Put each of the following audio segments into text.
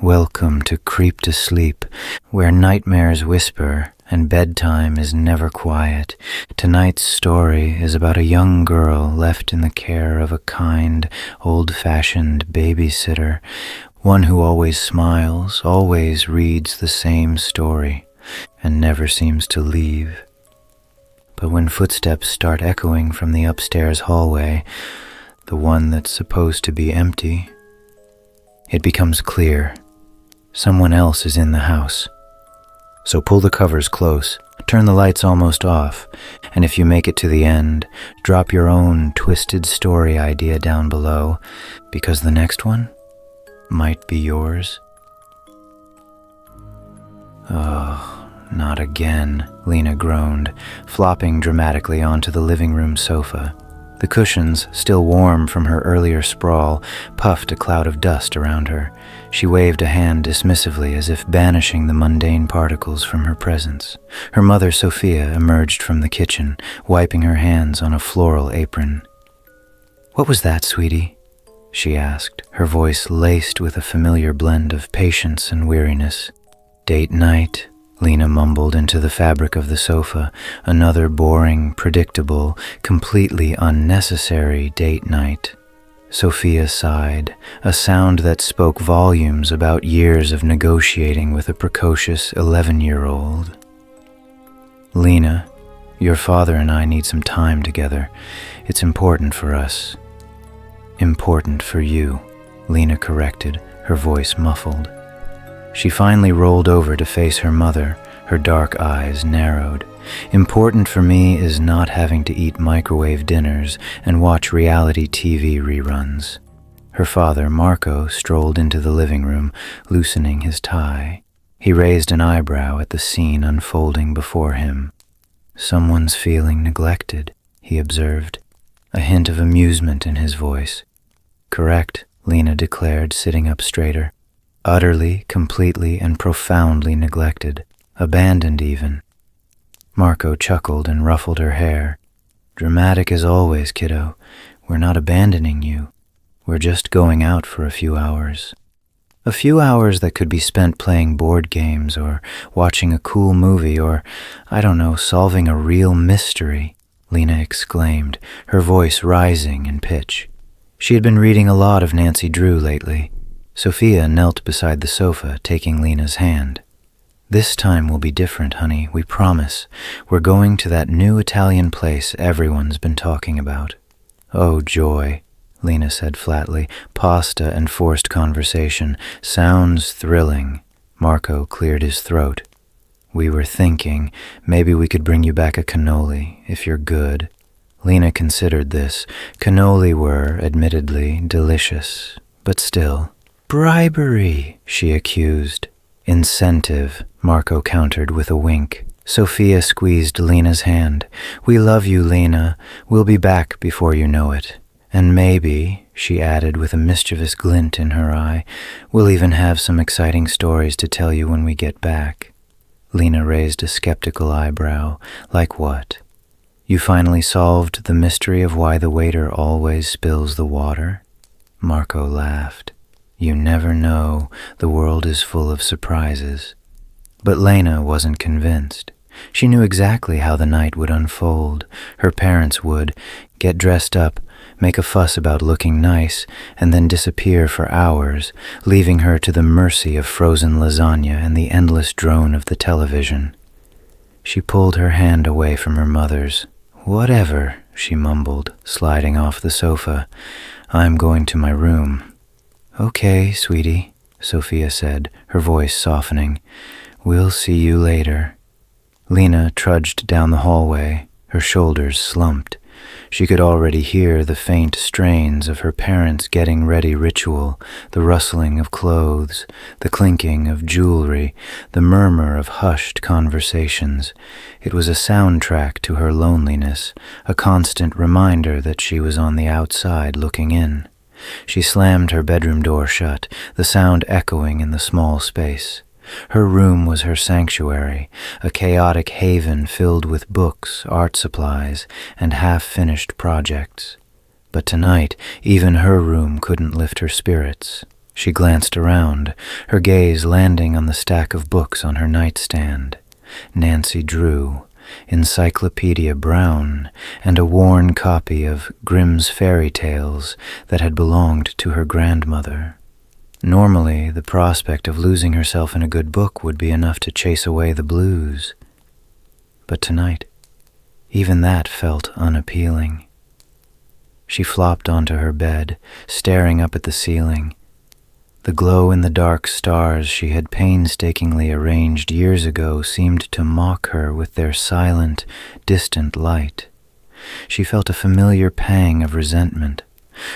Welcome to Creep to Sleep, where nightmares whisper and bedtime is never quiet. Tonight's story is about a young girl left in the care of a kind, old-fashioned babysitter, one who always smiles, always reads the same story, and never seems to leave. But when footsteps start echoing from the upstairs hallway, the one that's supposed to be empty, it becomes clear someone else is in the house. So pull the covers close, turn the lights almost off, and if you make it to the end, drop your own twisted story idea down below, because the next one might be yours. Oh, not again, Lena groaned, flopping dramatically onto the living room sofa. The cushions, still warm from her earlier sprawl, puffed a cloud of dust around her. She waved a hand dismissively as if banishing the mundane particles from her presence. Her mother, Sophia, emerged from the kitchen, wiping her hands on a floral apron. "What was that, sweetie?" she asked, her voice laced with a familiar blend of patience and weariness. "Date night," Lena mumbled into the fabric of the sofa. "Another boring, predictable, completely unnecessary date night." Sophia sighed, a sound that spoke volumes about years of negotiating with a precocious 11-year-old. "Lena, your father and I need some time together. It's important for us." "Important for you," Lena corrected, her voice muffled. She finally rolled over to face her mother, her dark eyes narrowed. "Important for me is not having to eat microwave dinners and watch reality TV reruns." Her father, Marco, strolled into the living room, loosening his tie. He raised an eyebrow at the scene unfolding before him. "Someone's feeling neglected," he observed, a hint of amusement in his voice. "Correct," Lena declared, sitting up straighter. "Utterly, completely, and profoundly neglected. Abandoned, even." Marco chuckled and ruffled her hair. "Dramatic as always, kiddo. We're not abandoning you. We're just going out for a few hours. A few hours that could be spent playing board games or watching a cool movie or, I don't know, solving a real mystery," Lena exclaimed, her voice rising in pitch. She had been reading a lot of Nancy Drew lately. Sophia knelt beside the sofa, taking Lena's hand. "This time will be different, honey, we promise. We're going to that new Italian place everyone's been talking about." "Oh, joy," Lena said flatly. "Pasta and forced conversation. Sounds thrilling." Marco cleared his throat. "We were thinking maybe we could bring you back a cannoli, if you're good." Lena considered this. Cannoli were, admittedly, delicious, but still. "Bribery," she accused. "Incentive," Marco countered with a wink. Sophia squeezed Lena's hand. "We love you, Lena. We'll be back before you know it. And maybe," she added with a mischievous glint in her eye, "we'll even have some exciting stories to tell you when we get back." Lena raised a skeptical eyebrow. "Like what? You finally solved the mystery of why the waiter always spills the water?" Marco laughed. "You never know, the world is full of surprises." But Lena wasn't convinced. She knew exactly how the night would unfold. Her parents would get dressed up, make a fuss about looking nice, and then disappear for hours, leaving her to the mercy of frozen lasagna and the endless drone of the television. She pulled her hand away from her mother's. "Whatever," she mumbled, sliding off the sofa. "I'm going to my room." "Okay, sweetie," Sophia said, her voice softening. "We'll see you later." Lena trudged down the hallway, her shoulders slumped. She could already hear the faint strains of her parents' getting ready ritual, the rustling of clothes, the clinking of jewelry, the murmur of hushed conversations. It was a soundtrack to her loneliness, a constant reminder that she was on the outside looking in. She slammed her bedroom door shut, the sound echoing in the small space. Her room was her sanctuary, a chaotic haven filled with books, art supplies, and half-finished projects. But tonight, even her room couldn't lift her spirits. She glanced around, her gaze landing on the stack of books on her nightstand. Nancy Drew, Encyclopedia Brown, and a worn copy of Grimm's Fairy Tales that had belonged to her grandmother. Normally, the prospect of losing herself in a good book would be enough to chase away the blues. But tonight, even that felt unappealing. She flopped onto her bed, staring up at the ceiling. The glow-in-the-dark stars she had painstakingly arranged years ago seemed to mock her with their silent, distant light. She felt a familiar pang of resentment.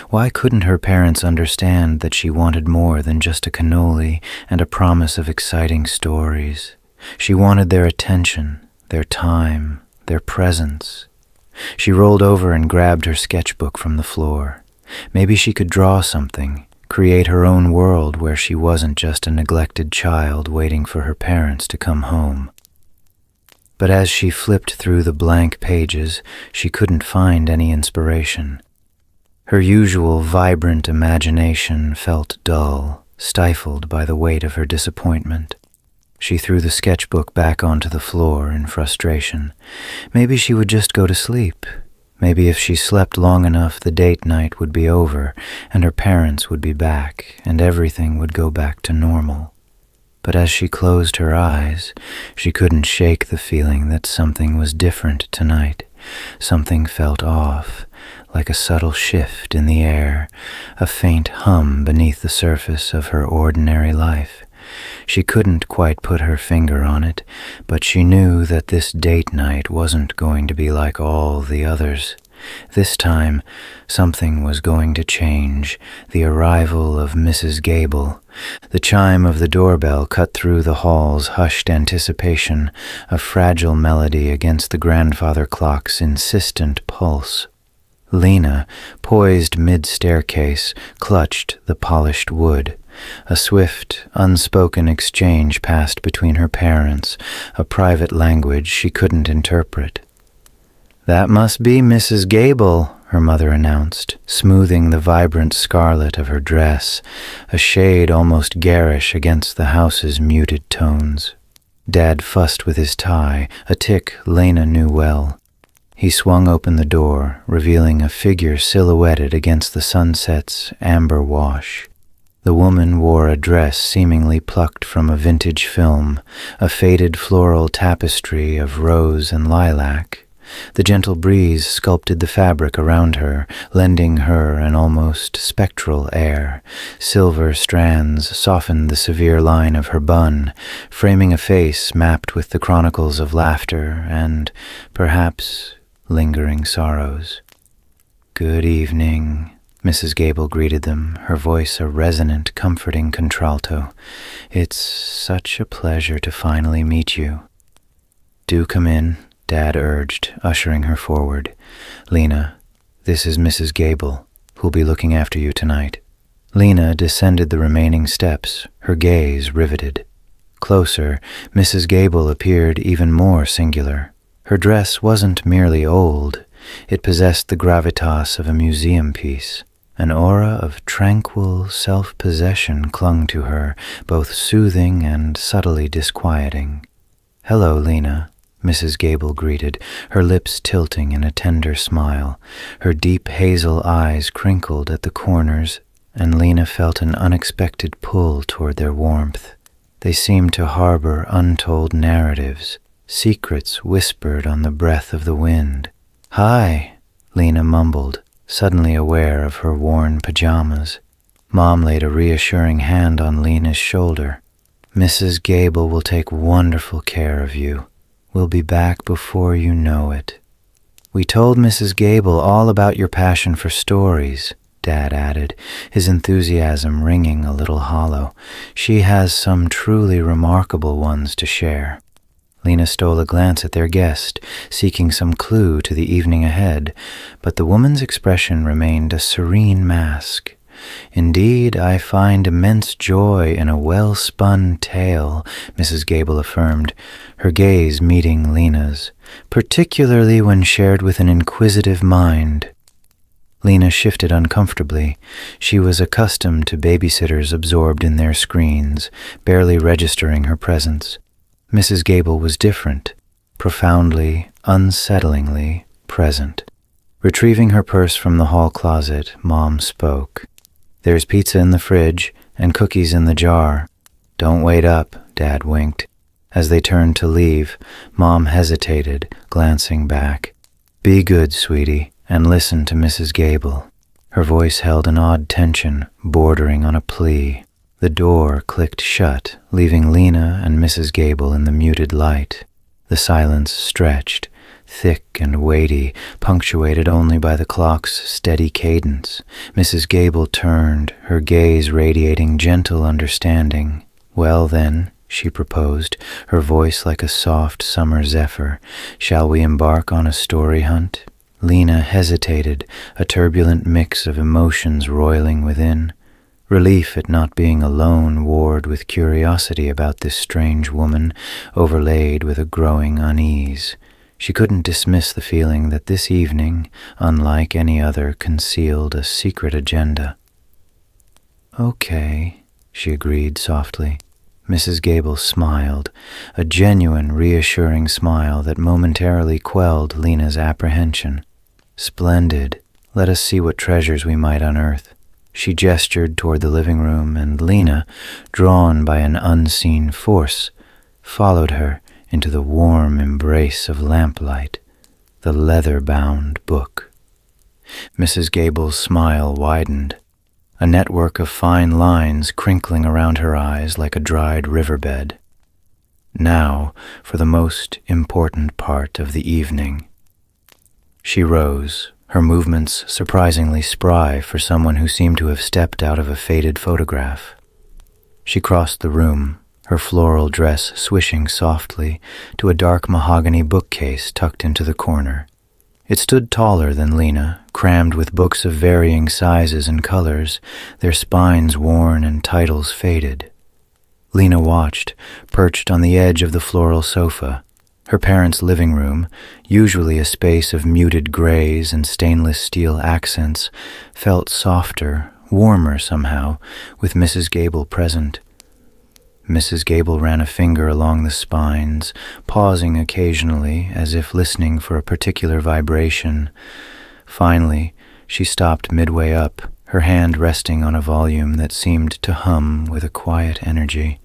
Why couldn't her parents understand that she wanted more than just a cannoli and a promise of exciting stories? She wanted their attention, their time, their presence. She rolled over and grabbed her sketchbook from the floor. Maybe she could draw something, create her own world where she wasn't just a neglected child waiting for her parents to come home. But as she flipped through the blank pages, she couldn't find any inspiration. Her usual vibrant imagination felt dull, stifled by the weight of her disappointment. She threw the sketchbook back onto the floor in frustration. Maybe she would just go to sleep. Maybe if she slept long enough, the date night would be over, and her parents would be back, and everything would go back to normal. But as she closed her eyes, she couldn't shake the feeling that something was different tonight. Something felt off, like a subtle shift in the air, a faint hum beneath the surface of her ordinary life. She couldn't quite put her finger on it, but she knew that this date night wasn't going to be like all the others. This time, something was going to change. The arrival of Mrs. Gable. The chime of the doorbell cut through the hall's hushed anticipation, a fragile melody against the grandfather clock's insistent pulse. Lena, poised mid-staircase, clutched the polished wood. A swift, unspoken exchange passed between her parents, a private language she couldn't interpret. "That must be Mrs. Gable," her mother announced, smoothing the vibrant scarlet of her dress, a shade almost garish against the house's muted tones. Dad fussed with his tie, a tic Lena knew well. He swung open the door, revealing a figure silhouetted against the sunset's amber wash. The woman wore a dress seemingly plucked from a vintage film, a faded floral tapestry of rose and lilac. The gentle breeze sculpted the fabric around her, lending her an almost spectral air. Silver strands softened the severe line of her bun, framing a face mapped with the chronicles of laughter and, perhaps, lingering sorrows. "Good evening," Mrs. Gable greeted them, her voice a resonant, comforting contralto. "It's such a pleasure to finally meet you." "Do come in," Dad urged, ushering her forward. "Lena, this is Mrs. Gable, who'll be looking after you tonight." Lena descended the remaining steps, her gaze riveted. Closer, Mrs. Gable appeared even more singular. Her dress wasn't merely old, it possessed the gravitas of a museum piece. An aura of tranquil self-possession clung to her, both soothing and subtly disquieting. "Hello, Lena," Mrs. Gable greeted, her lips tilting in a tender smile. Her deep hazel eyes crinkled at the corners, and Lena felt an unexpected pull toward their warmth. They seemed to harbor untold narratives, secrets whispered on the breath of the wind. "Hi," Lena mumbled, suddenly aware of her worn pajamas. Mom laid a reassuring hand on Lena's shoulder. "Mrs. Gable will take wonderful care of you. We'll be back before you know it." "We told Mrs. Gable all about your passion for stories," Dad added, his enthusiasm ringing a little hollow. "She has some truly remarkable ones to share." Lena stole a glance at their guest, seeking some clue to the evening ahead, but the woman's expression remained a serene mask. "Indeed, I find immense joy in a well-spun tale," Mrs. Gable affirmed, her gaze meeting Lena's, "particularly when shared with an inquisitive mind." Lena shifted uncomfortably. She was accustomed to babysitters absorbed in their screens, barely registering her presence. Mrs. Gable was different, profoundly, unsettlingly present. Retrieving her purse from the hall closet, Mom spoke. "There's pizza in the fridge and cookies in the jar. Don't wait up," Dad winked. As they turned to leave, Mom hesitated, glancing back. "Be good, sweetie, and listen to Mrs. Gable." Her voice held an odd tension, bordering on a plea. The door clicked shut, leaving Lena and Mrs. Gable in the muted light. The silence stretched, thick and weighty, punctuated only by the clock's steady cadence. Mrs. Gable turned, her gaze radiating gentle understanding. "Well then," she proposed, her voice like a soft summer zephyr, "shall we embark on a story hunt?" Lena hesitated, a turbulent mix of emotions roiling within. Relief at not being alone warred with curiosity about this strange woman, overlaid with a growing unease. She couldn't dismiss the feeling that this evening, unlike any other, concealed a secret agenda. "Okay," she agreed softly. Mrs. Gable smiled, a genuine, reassuring smile that momentarily quelled Lena's apprehension. "Splendid. Let us see what treasures we might unearth." She gestured toward the living room, and Lena, drawn by an unseen force, followed her into the warm embrace of lamplight, the leather-bound book. Mrs. Gable's smile widened, a network of fine lines crinkling around her eyes like a dried riverbed. Now, for the most important part of the evening. She rose, her movements surprisingly spry for someone who seemed to have stepped out of a faded photograph. She crossed the room, her floral dress swishing softly, to a dark mahogany bookcase tucked into the corner. It stood taller than Lena, crammed with books of varying sizes and colors, their spines worn and titles faded. Lena watched, perched on the edge of the floral sofa. Her parents' living room, usually a space of muted grays and stainless steel accents, felt softer, warmer somehow, with Mrs. Gable present. Mrs. Gable ran a finger along the spines, pausing occasionally as if listening for a particular vibration. Finally, she stopped midway up, her hand resting on a volume that seemed to hum with a quiet energy.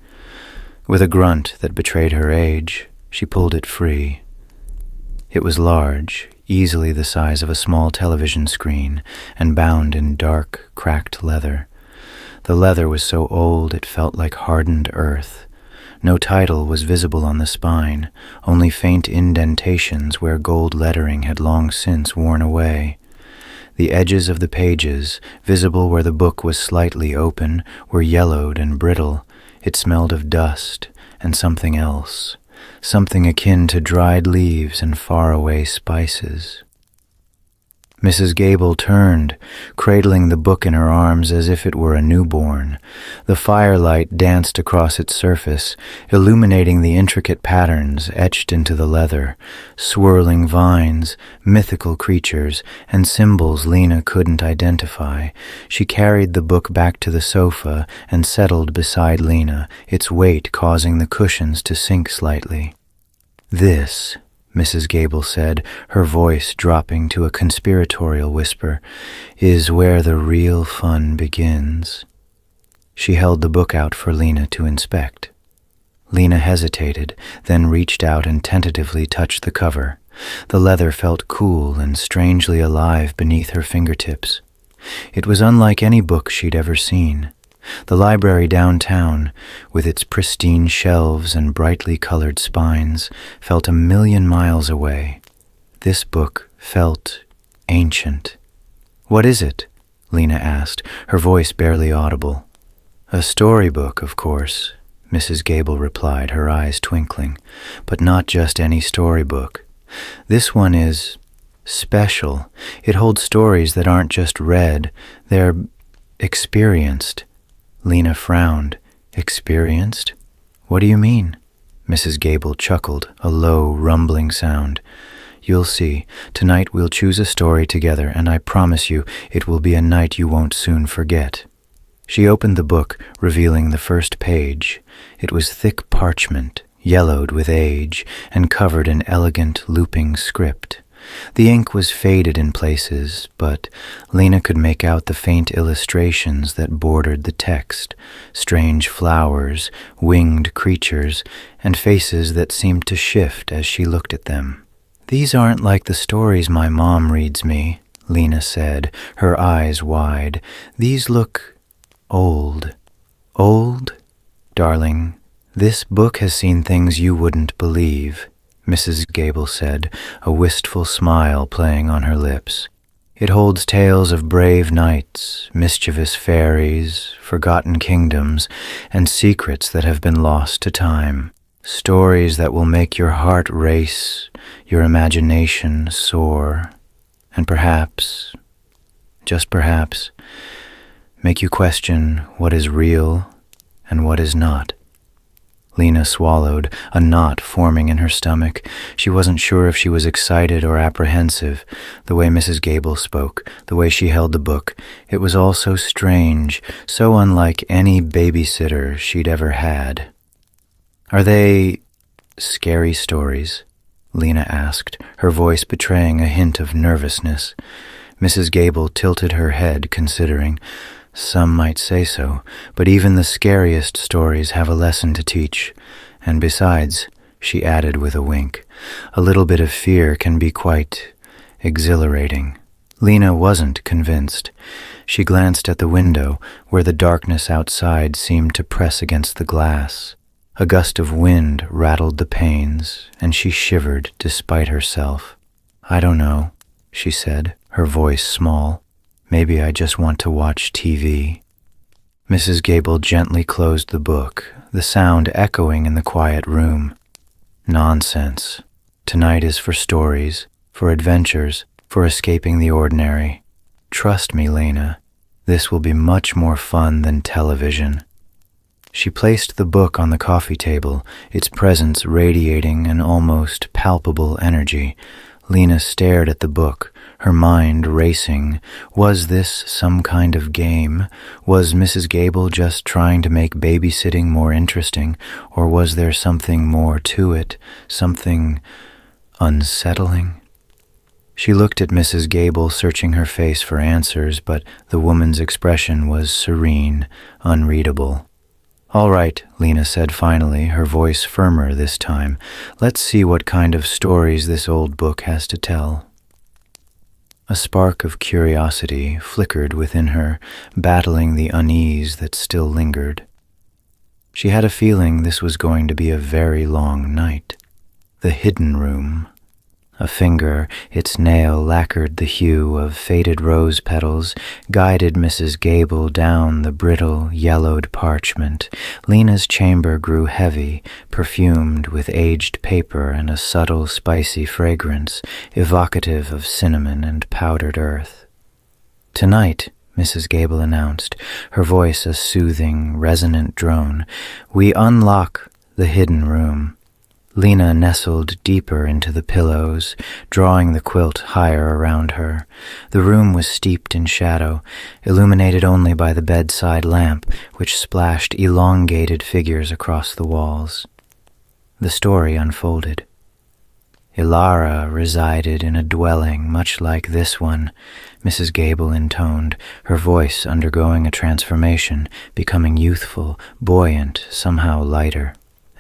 With a grunt that betrayed her age, she pulled it free. It was large, easily the size of a small television screen, and bound in dark, cracked leather. The leather was so old it felt like hardened earth. No title was visible on the spine, only faint indentations where gold lettering had long since worn away. The edges of the pages, visible where the book was slightly open, were yellowed and brittle. It smelled of dust and something else, something akin to dried leaves and faraway spices. Mrs. Gable turned, cradling the book in her arms as if it were a newborn. The firelight danced across its surface, illuminating the intricate patterns etched into the leather, swirling vines, mythical creatures, and symbols Lena couldn't identify. She carried the book back to the sofa and settled beside Lena, its weight causing the cushions to sink slightly. "This," Mrs. Gable said, her voice dropping to a conspiratorial whisper, "is where the real fun begins." She held the book out for Lena to inspect. Lena hesitated, then reached out and tentatively touched the cover. The leather felt cool and strangely alive beneath her fingertips. It was unlike any book she'd ever seen. The library downtown, with its pristine shelves and brightly colored spines, felt a million miles away. This book felt ancient. "What is it?" Lena asked, her voice barely audible. "A storybook, of course," Mrs. Gable replied, her eyes twinkling. "But not just any storybook. This one is special. It holds stories that aren't just read, they're experienced." Lena frowned. "Experienced? What do you mean?" Mrs. Gable chuckled, a low, rumbling sound. You'll see. Tonight we'll choose a story together, and I promise you it will be a night you won't soon forget." She opened the book, revealing the first page. It was thick parchment, yellowed with age, and covered in elegant, looping script. The ink was faded in places, but Lena could make out the faint illustrations that bordered the text, strange flowers, winged creatures, and faces that seemed to shift as she looked at them. "These aren't like the stories my mom reads me," Lena said, her eyes wide. "These look old." "Old? Darling, this book has seen things you wouldn't believe," Mrs. Gable said, a wistful smile playing on her lips. "It holds tales of brave knights, mischievous fairies, forgotten kingdoms, and secrets that have been lost to time. Stories that will make your heart race, your imagination soar, and perhaps, just perhaps, make you question what is real and what is not." Lena swallowed, a knot forming in her stomach. She wasn't sure if she was excited or apprehensive. The way Mrs. Gable spoke, the way she held the book, it was all so strange, so unlike any babysitter she'd ever had. "Are they scary stories?" Lena asked, her voice betraying a hint of nervousness. Mrs. Gable tilted her head, considering. "Some might say so, but even the scariest stories have a lesson to teach. And besides," she added with a wink, "a little bit of fear can be quite exhilarating." Lena wasn't convinced. She glanced at the window, where the darkness outside seemed to press against the glass. A gust of wind rattled the panes, and she shivered despite herself. "I don't know," she said, her voice small. "Maybe I just want to watch TV." Mrs. Gable gently closed the book, the sound echoing in the quiet room. "Nonsense. Tonight is for stories, for adventures, for escaping the ordinary. Trust me, Lena, this will be much more fun than television." She placed the book on the coffee table, its presence radiating an almost palpable energy. Lena stared at the book, her mind racing. Was this some kind of game? Was Mrs. Gable just trying to make babysitting more interesting, or was there something more to it, something unsettling? She looked at Mrs. Gable, searching her face for answers, but the woman's expression was serene, unreadable. "All right," Lena said finally, her voice firmer this time. "Let's see what kind of stories this old book has to tell." A spark of curiosity flickered within her, battling the unease that still lingered. She had a feeling this was going to be a very long night. The hidden room. A finger, its nail lacquered the hue of faded rose petals, guided Mrs. Gable down the brittle, yellowed parchment. Lena's chamber grew heavy, perfumed with aged paper and a subtle, spicy fragrance, evocative of cinnamon and powdered earth. "Tonight," Mrs. Gable announced, her voice a soothing, resonant drone, "we unlock the hidden room." Lena nestled deeper into the pillows, drawing the quilt higher around her. The room was steeped in shadow, illuminated only by the bedside lamp, which splashed elongated figures across the walls. The story unfolded. Ilara resided in a dwelling much like this one, Mrs. Gable intoned, her voice undergoing a transformation, becoming youthful, buoyant, somehow lighter.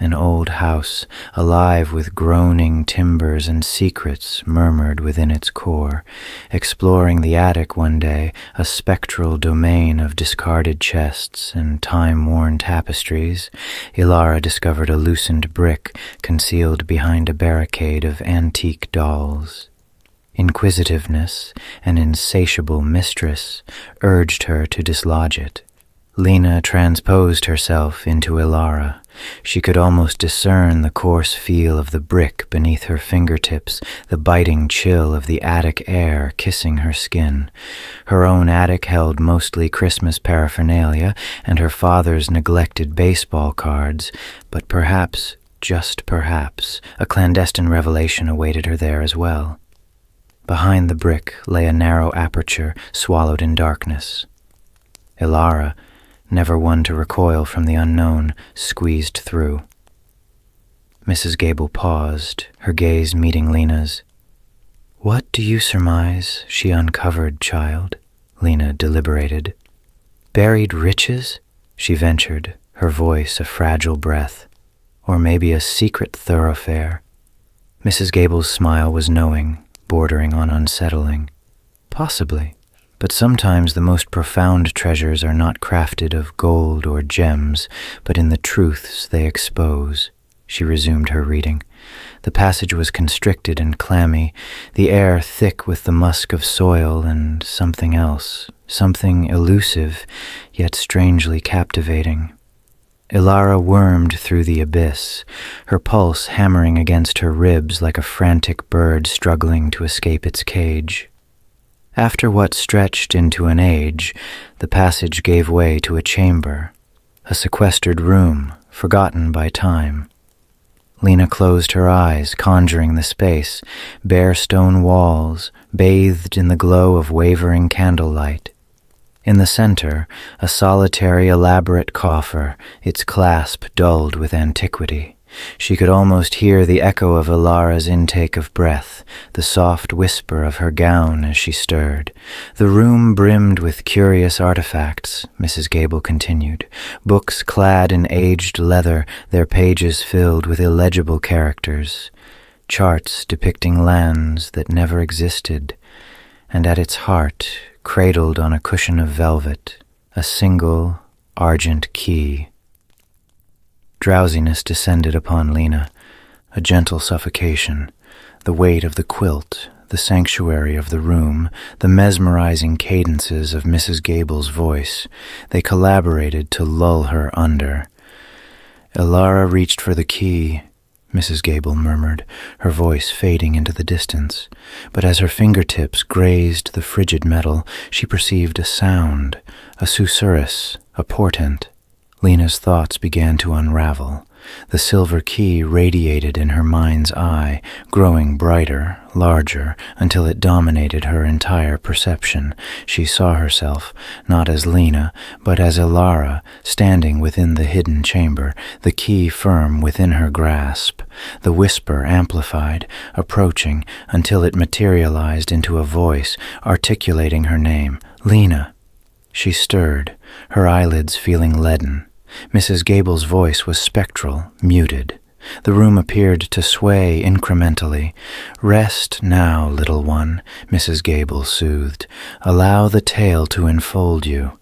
An old house, alive with groaning timbers and secrets murmured within its core. Exploring the attic one day, a spectral domain of discarded chests and time-worn tapestries, Ilara discovered a loosened brick concealed behind a barricade of antique dolls. Inquisitiveness, an insatiable mistress, urged her to dislodge it. Lena transposed herself into Ilara. She could almost discern the coarse feel of the brick beneath her fingertips, the biting chill of the attic air kissing her skin. Her own attic held mostly Christmas paraphernalia and her father's neglected baseball cards, but perhaps, just perhaps, a clandestine revelation awaited her there as well. Behind the brick lay a narrow aperture swallowed in darkness. Ilara, never one to recoil from the unknown, squeezed through. Mrs. Gable paused, her gaze meeting Lena's. "What do you surmise she uncovered, child?" Lena deliberated. "Buried riches?" she ventured, her voice a fragile breath. "Or maybe a secret thoroughfare?" Mrs. Gable's smile was knowing, bordering on unsettling. "Possibly. But sometimes the most profound treasures are not crafted of gold or gems, but in the truths they expose." She resumed her reading. The passage was constricted and clammy, the air thick with the musk of soil and something else, something elusive, yet strangely captivating. Ilara wormed through the abyss, her pulse hammering against her ribs like a frantic bird struggling to escape its cage. After what stretched into an age, the passage gave way to a chamber, a sequestered room, forgotten by time. Lena closed her eyes, conjuring the space, bare stone walls, bathed in the glow of wavering candlelight. In the center, a solitary, elaborate coffer, its clasp dulled with antiquity. She could almost hear the echo of Ilara's intake of breath, the soft whisper of her gown as she stirred. The room brimmed with curious artifacts, Mrs. Gable continued, books clad in aged leather, their pages filled with illegible characters, charts depicting lands that never existed, and at its heart, cradled on a cushion of velvet, a single argent key. Drowsiness descended upon Lena, a gentle suffocation, the weight of the quilt, the sanctuary of the room, the mesmerizing cadences of Mrs. Gable's voice. They collaborated to lull her under. Ilara reached for the key, Mrs. Gable murmured, her voice fading into the distance. But as her fingertips grazed the frigid metal, she perceived a sound, a susurrus, a portent. Lena's thoughts began to unravel. The silver key radiated in her mind's eye, growing brighter, larger, until it dominated her entire perception. She saw herself, not as Lena, but as Ilara, standing within the hidden chamber, the key firm within her grasp. The whisper amplified, approaching, until it materialized into a voice, articulating her name, Lena. She stirred, her eyelids feeling leaden. Mrs. Gable's voice was spectral, muted. The room appeared to sway incrementally. "Rest now, little one," Mrs. Gable soothed. "Allow the tale to enfold you."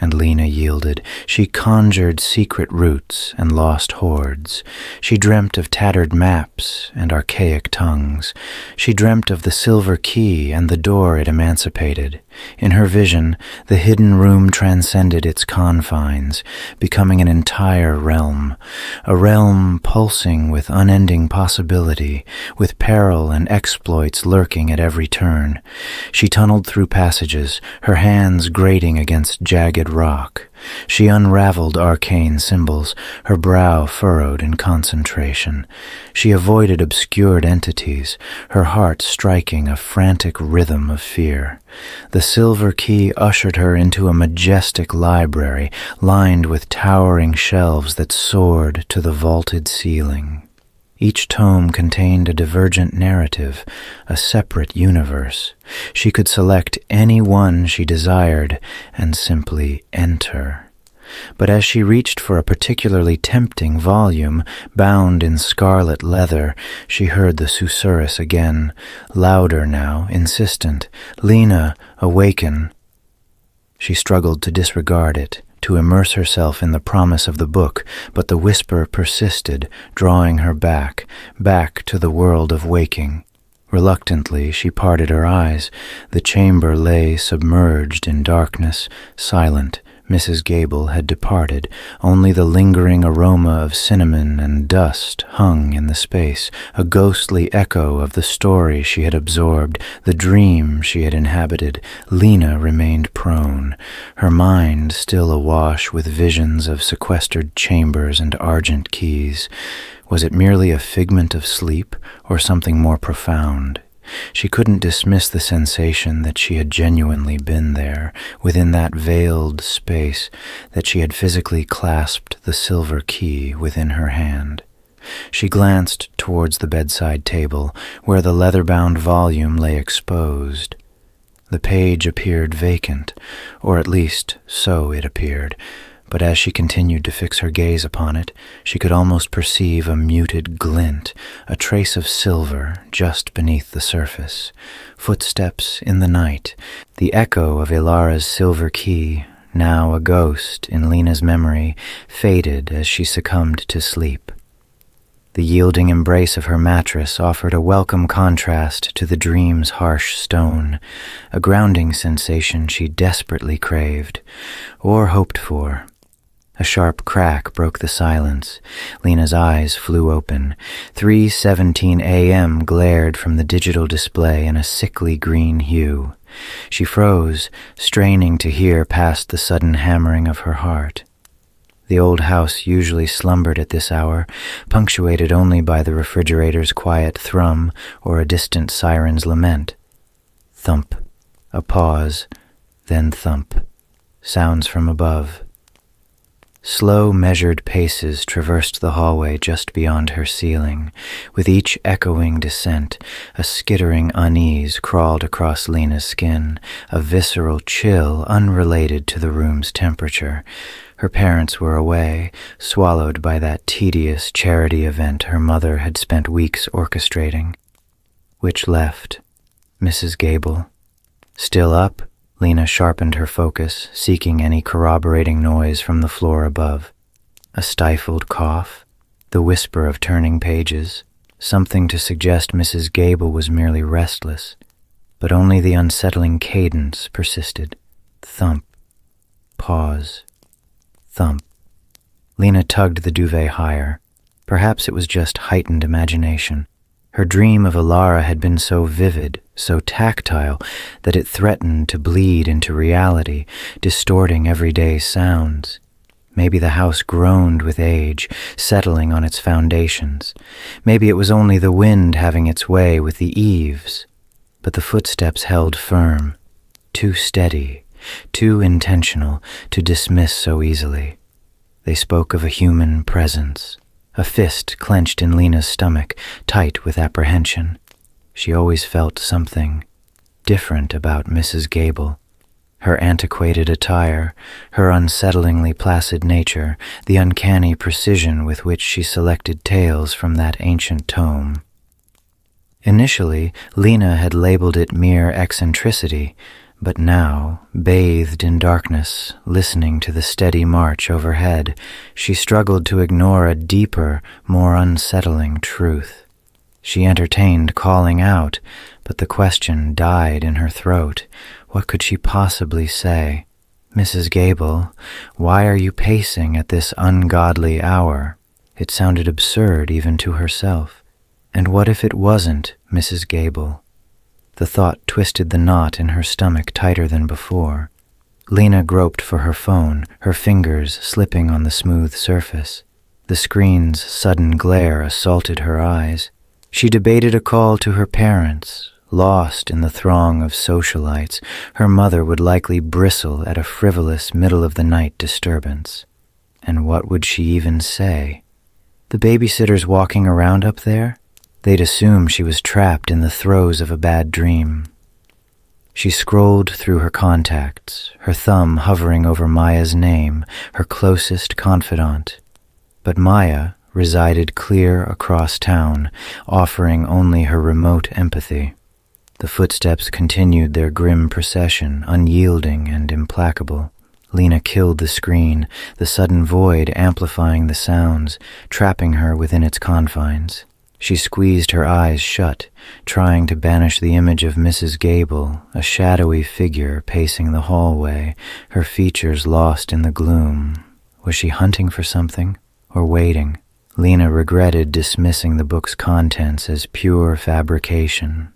And Lena yielded. She conjured secret roots and lost hoards. She dreamt of tattered maps and archaic tongues. She dreamt of the silver key and the door it emancipated. In her vision, the hidden room transcended its confines, becoming an entire realm, a realm pulsing with unending possibility, with peril and exploits lurking at every turn. She tunneled through passages, her hands grating against jagged rock. She unraveled arcane symbols, her brow furrowed in concentration. She avoided obscured entities, her heart striking a frantic rhythm of fear. The silver key ushered her into a majestic library, lined with towering shelves that soared to the vaulted ceiling. Each tome contained a divergent narrative, a separate universe. She could select any one she desired and simply enter. But as she reached for a particularly tempting volume, bound in scarlet leather, she heard the susurrus again, louder now, insistent. "Lena, awaken." She struggled to disregard it, to immerse herself in the promise of the book, but the whisper persisted, drawing her back to the world of waking. Reluctantly, she parted her eyes. The chamber lay submerged in darkness, silent. Mrs. Gable had departed. Only the lingering aroma of cinnamon and dust hung in the space, a ghostly echo of the story she had absorbed, the dream she had inhabited. Lena remained prone, her mind still awash with visions of sequestered chambers and argent keys. Was it merely a figment of sleep, or something more profound? She couldn't dismiss the sensation that she had genuinely been there, within that veiled space, that she had physically clasped the silver key within her hand. She glanced towards the bedside table, where the leather-bound volume lay exposed. The page appeared vacant, or at least so it appeared, but as she continued to fix her gaze upon it, she could almost perceive a muted glint, a trace of silver just beneath the surface. Footsteps in the night, the echo of Ilara's silver key, now a ghost in Lena's memory, faded as she succumbed to sleep. The yielding embrace of her mattress offered a welcome contrast to the dream's harsh stone, a grounding sensation she desperately craved, or hoped for. A sharp crack broke the silence. Lena's eyes flew open. 3:17 a.m. glared from the digital display in a sickly green hue. She froze, straining to hear past the sudden hammering of her heart. The old house usually slumbered at this hour, punctuated only by the refrigerator's quiet thrum or a distant siren's lament. Thump, a pause, then thump. Sounds from above. Slow, measured paces traversed the hallway just beyond her ceiling. With each echoing descent, a skittering unease crawled across Lena's skin, a visceral chill unrelated to the room's temperature. Her parents were away, swallowed by that tedious charity event her mother had spent weeks orchestrating. Which left? Mrs. Gable. Still up? Lena sharpened her focus, seeking any corroborating noise from the floor above. A stifled cough, the whisper of turning pages, something to suggest Mrs. Gable was merely restless, but only the unsettling cadence persisted. Thump. Pause. Thump. Lena tugged the duvet higher. Perhaps it was just heightened imagination. Her dream of Ilara had been so vivid, so tactile, that it threatened to bleed into reality, distorting everyday sounds. Maybe the house groaned with age, settling on its foundations. Maybe it was only the wind having its way with the eaves. But the footsteps held firm, too steady, too intentional to dismiss so easily. They spoke of a human presence. A fist clenched in Lena's stomach, tight with apprehension. She always felt something different about Mrs. Gable. Her antiquated attire, her unsettlingly placid nature, the uncanny precision with which she selected tales from that ancient tome. Initially, Lena had labeled it mere eccentricity, but now, bathed in darkness, listening to the steady march overhead, she struggled to ignore a deeper, more unsettling truth. She entertained calling out, but the question died in her throat. What could she possibly say? Mrs. Gable, why are you pacing at this ungodly hour? It sounded absurd even to herself. And what if it wasn't Mrs. Gable? The thought twisted the knot in her stomach tighter than before. Lena groped for her phone, her fingers slipping on the smooth surface. The screen's sudden glare assaulted her eyes. She debated a call to her parents. Lost in the throng of socialites, her mother would likely bristle at a frivolous middle-of-the-night disturbance. And what would she even say? The babysitters walking around up there? They'd assume she was trapped in the throes of a bad dream. She scrolled through her contacts, her thumb hovering over Maya's name, her closest confidant. But Maya resided clear across town, offering only her remote empathy. The footsteps continued their grim procession, unyielding and implacable. Lena killed the screen, the sudden void amplifying the sounds, trapping her within its confines. She squeezed her eyes shut, trying to banish the image of Mrs. Gable, a shadowy figure pacing the hallway, her features lost in the gloom. Was she hunting for something, or waiting? Lena regretted dismissing the book's contents as pure fabrication.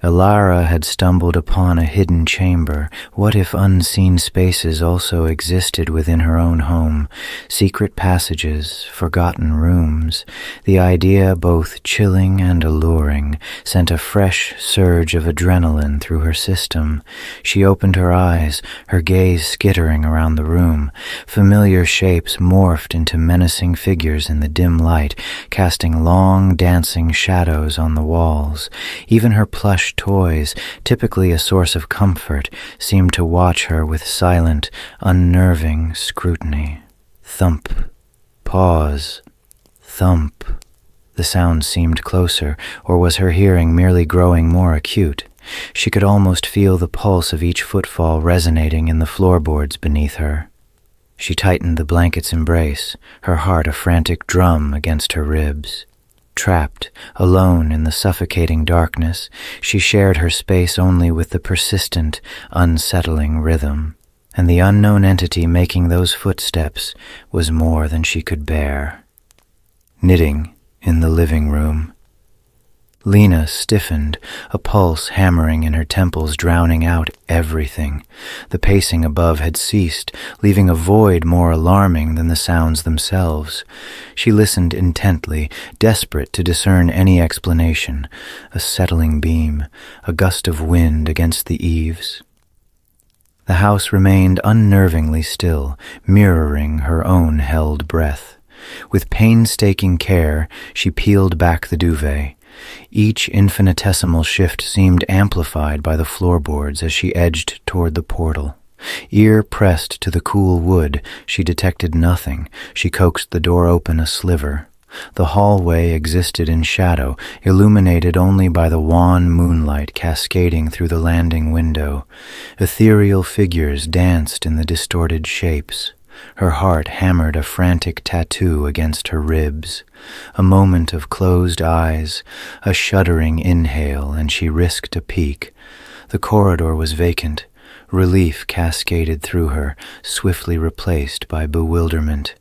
Elara had stumbled upon a hidden chamber. What if unseen spaces also existed within her own home? Secret passages, forgotten rooms. The idea, both chilling and alluring, sent a fresh surge of adrenaline through her system. She opened her eyes, her gaze skittering around the room. Familiar shapes morphed into menacing figures in the dim light, casting long, dancing shadows on the walls. Even her plush toys, typically a source of comfort, seemed to watch her with silent, unnerving scrutiny. Thump. Pause. Thump. The sound seemed closer, or was her hearing merely growing more acute? She could almost feel the pulse of each footfall resonating in the floorboards beneath her. She tightened the blanket's embrace, her heart a frantic drum against her ribs. Trapped, alone in the suffocating darkness, she shared her space only with the persistent, unsettling rhythm, and the unknown entity making those footsteps was more than she could bear. Knitting in the living room. Lena stiffened, a pulse hammering in her temples, drowning out everything. The pacing above had ceased, leaving a void more alarming than the sounds themselves. She listened intently, desperate to discern any explanation. A settling beam, a gust of wind against the eaves. The house remained unnervingly still, mirroring her own held breath. With painstaking care, she peeled back the duvet. Each infinitesimal shift seemed amplified by the floorboards as she edged toward the portal. Ear pressed to the cool wood, she detected nothing. She coaxed the door open a sliver. The hallway existed in shadow, illuminated only by the wan moonlight cascading through the landing window. Ethereal figures danced in the distorted shapes. Her heart hammered a frantic tattoo against her ribs. A moment of closed eyes, a shuddering inhale, and she risked a peek. The corridor was vacant. Relief cascaded through her, swiftly replaced by bewilderment.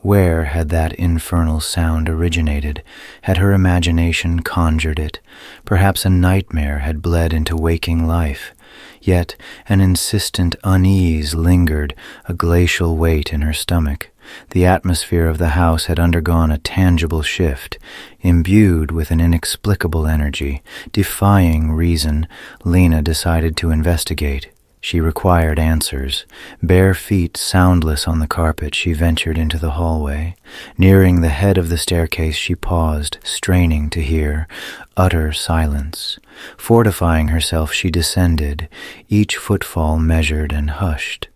Where had that infernal sound originated? Had her imagination conjured it? Perhaps a nightmare had bled into waking life. Yet an insistent unease lingered, a glacial weight in her stomach. The atmosphere of the house had undergone a tangible shift. Imbued with an inexplicable energy, defying reason, Lena decided to investigate. She required answers. Bare feet soundless on the carpet, she ventured into the hallway. Nearing the head of the staircase, she paused, straining to hear. Utter silence. Fortifying herself, she descended, each footfall measured and hushed.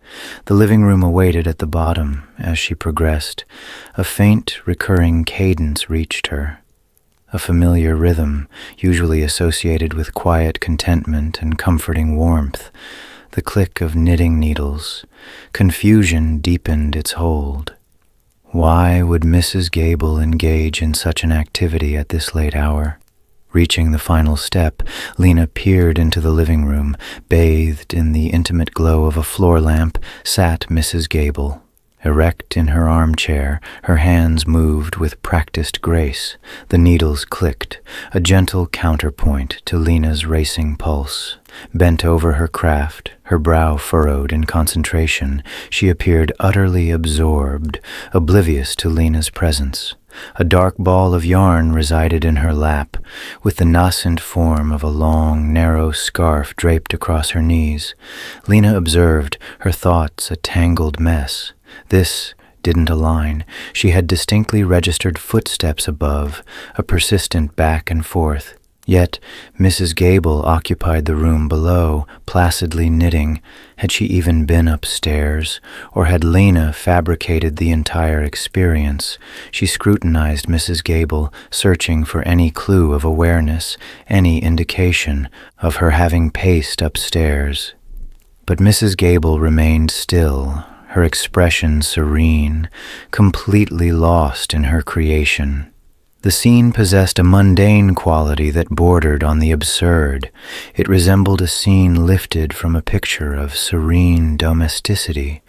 The living room awaited at the bottom as she progressed. A faint, recurring cadence reached her. A familiar rhythm, usually associated with quiet contentment and comforting warmth. The click of knitting needles. Confusion deepened its hold. Why would Mrs. Gable engage in such an activity at this late hour? Reaching the final step, Lena peered into the living room. Bathed in the intimate glow of a floor lamp sat Mrs. Gable. Erect in her armchair, her hands moved with practiced grace. The needles clicked, a gentle counterpoint to Lena's racing pulse. Bent over her craft, her brow furrowed in concentration, she appeared utterly absorbed, oblivious to Lena's presence. A dark ball of yarn resided in her lap, with the nascent form of a long, narrow scarf draped across her knees. Lena observed, her thoughts a tangled mess. This didn't align. She had distinctly registered footsteps above, a persistent back and forth. Yet Mrs. Gable occupied the room below, placidly knitting. Had she even been upstairs? Or had Lena fabricated the entire experience? She scrutinized Mrs. Gable, searching for any clue of awareness, any indication of her having paced upstairs. But Mrs. Gable remained still, her expression serene, completely lost in her creation. The scene possessed a mundane quality that bordered on the absurd. It resembled a scene lifted from a picture of serene domesticity.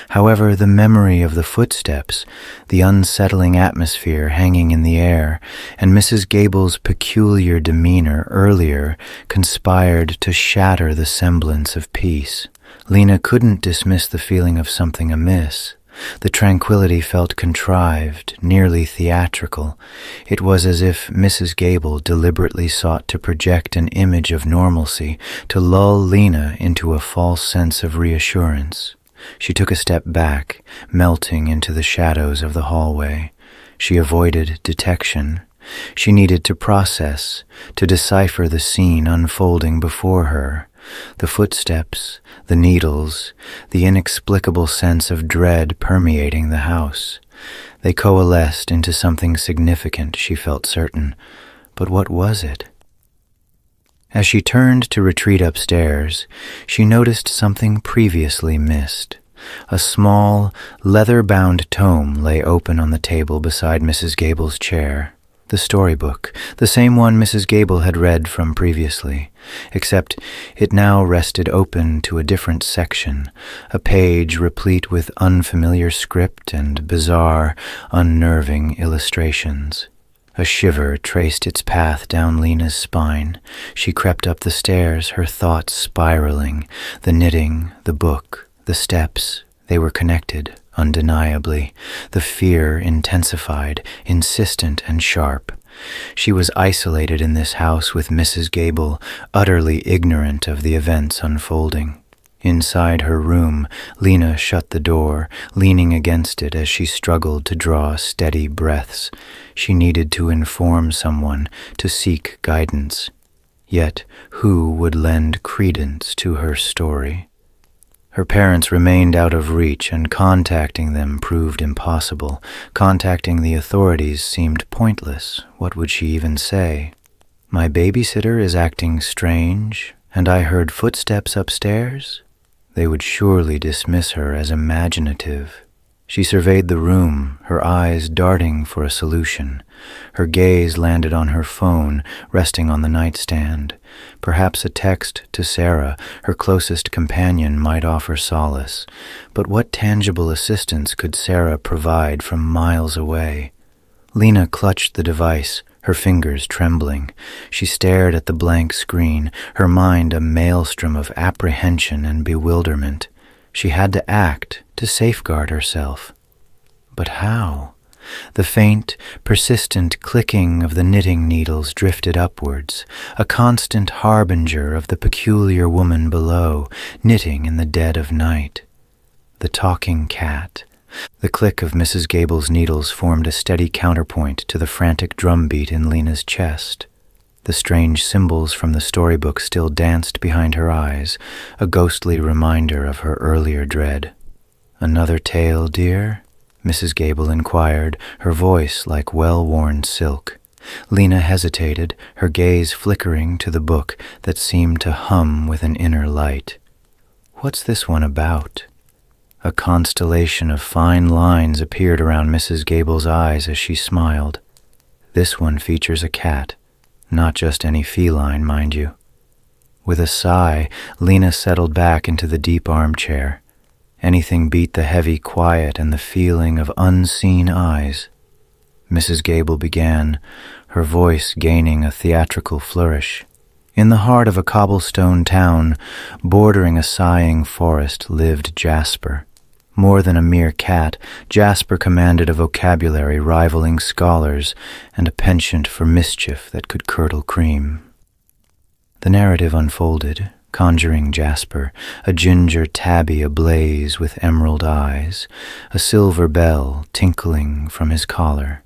However, the memory of the footsteps, the unsettling atmosphere hanging in the air, and Mrs. Gable's peculiar demeanor earlier conspired to shatter the semblance of peace. Lena couldn't dismiss the feeling of something amiss. The tranquility felt contrived, nearly theatrical. It was as if Mrs. Gable deliberately sought to project an image of normalcy, to lull Lena into a false sense of reassurance. She took a step back, melting into the shadows of the hallway. She avoided detection. She needed to process, to decipher the scene unfolding before her. The footsteps, the needles, the inexplicable sense of dread permeating the house. They coalesced into something significant, she felt certain. But what was it? As she turned to retreat upstairs, she noticed something previously missed. A small, leather-bound tome lay open on the table beside Mrs. Gable's chair. The storybook, the same one Mrs. Gable had read from previously, except it now rested open to a different section, a page replete with unfamiliar script and bizarre, unnerving illustrations. A shiver traced its path down Lena's spine. She crept up the stairs, her thoughts spiraling. The knitting, the book, the steps, they were connected. Undeniably, the fear intensified, insistent and sharp. She was isolated in this house with Mrs. Gable, utterly ignorant of the events unfolding. Inside her room, Lena shut the door, leaning against it as she struggled to draw steady breaths. She needed to inform someone, to seek guidance. Yet, who would lend credence to her story? Her parents remained out of reach, and contacting them proved impossible. Contacting the authorities seemed pointless. What would she even say? My babysitter is acting strange, and I heard footsteps upstairs? They would surely dismiss her as imaginative. She surveyed the room, her eyes darting for a solution. Her gaze landed on her phone, resting on the nightstand. Perhaps a text to Sarah, her closest companion, might offer solace. But what tangible assistance could Sarah provide from miles away? Lena clutched the device, her fingers trembling. She stared at the blank screen, her mind a maelstrom of apprehension and bewilderment. She had to act, to safeguard herself. But how? The faint, persistent clicking of the knitting needles drifted upwards, a constant harbinger of the peculiar woman below, knitting in the dead of night. The talking cat. The click of Mrs. Gable's needles formed a steady counterpoint to the frantic drumbeat in Lena's chest. The strange symbols from the storybook still danced behind her eyes, a ghostly reminder of her earlier dread. "Another tale, dear?" Mrs. Gable inquired, her voice like well-worn silk. Lena hesitated, her gaze flickering to the book that seemed to hum with an inner light. "What's this one about?" A constellation of fine lines appeared around Mrs. Gable's eyes as she smiled. "This one features a cat. Not just any feline, mind you." With a sigh, Lena settled back into the deep armchair. Anything beat the heavy quiet and the feeling of unseen eyes. Mrs. Gable began, her voice gaining a theatrical flourish. In the heart of a cobblestone town, bordering a sighing forest, lived Jasper. More than a mere cat, Jasper commanded a vocabulary rivaling scholars and a penchant for mischief that could curdle cream. The narrative unfolded, conjuring Jasper, a ginger tabby ablaze with emerald eyes, a silver bell tinkling from his collar.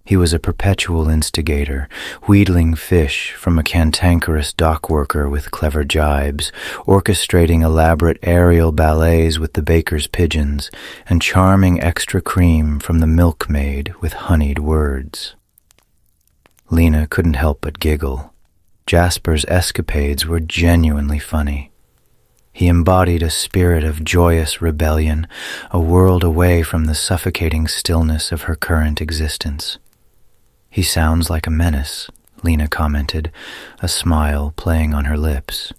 He was a perpetual instigator, wheedling fish from a cantankerous dock worker with clever jibes, orchestrating elaborate aerial ballets with the baker's pigeons, and charming extra cream from the milkmaid with honeyed words. Lena couldn't help but giggle. Jasper's escapades were genuinely funny. He embodied a spirit of joyous rebellion, a world away from the suffocating stillness of her current existence. He sounds like a menace, Lena commented, a smile playing on her lips.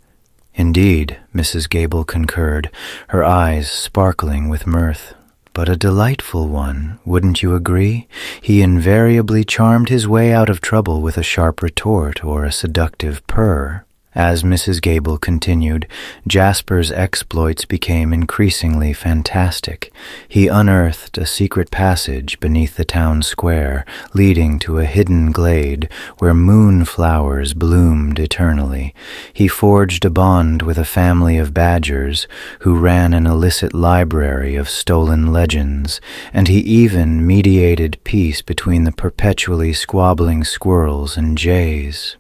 Indeed, Mrs. Gable concurred, her eyes sparkling with mirth. But a delightful one, wouldn't you agree? He invariably charmed his way out of trouble with a sharp retort or a seductive purr. As Mrs. Gable continued, Jasper's exploits became increasingly fantastic. He unearthed a secret passage beneath the town square, leading to a hidden glade where moonflowers bloomed eternally. He forged a bond with a family of badgers who ran an illicit library of stolen legends, and he even mediated peace between the perpetually squabbling squirrels and jays.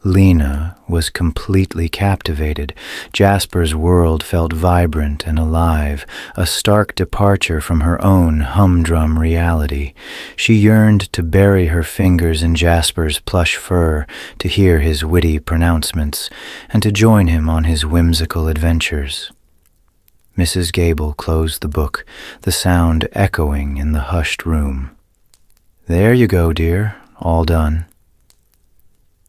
Lena was completely captivated. Jasper's world felt vibrant and alive, a stark departure from her own humdrum reality. She yearned to bury her fingers in Jasper's plush fur, to hear his witty pronouncements, and to join him on his whimsical adventures. Mrs. Gable closed the book, the sound echoing in the hushed room. "There you go, dear, all done."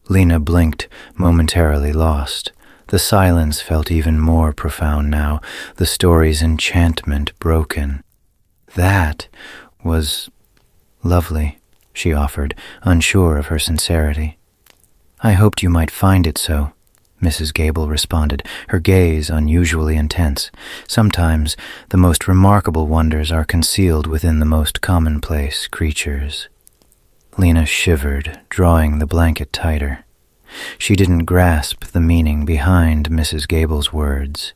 Lena blinked, momentarily lost. The silence felt even more profound now, the story's enchantment broken. "That was lovely," she offered, unsure of her sincerity. "I hoped you might find it so," Mrs. Gable responded, her gaze unusually intense. "Sometimes the most remarkable wonders are concealed within the most commonplace creatures." Lena shivered, drawing the blanket tighter. She didn't grasp the meaning behind Mrs. Gable's words,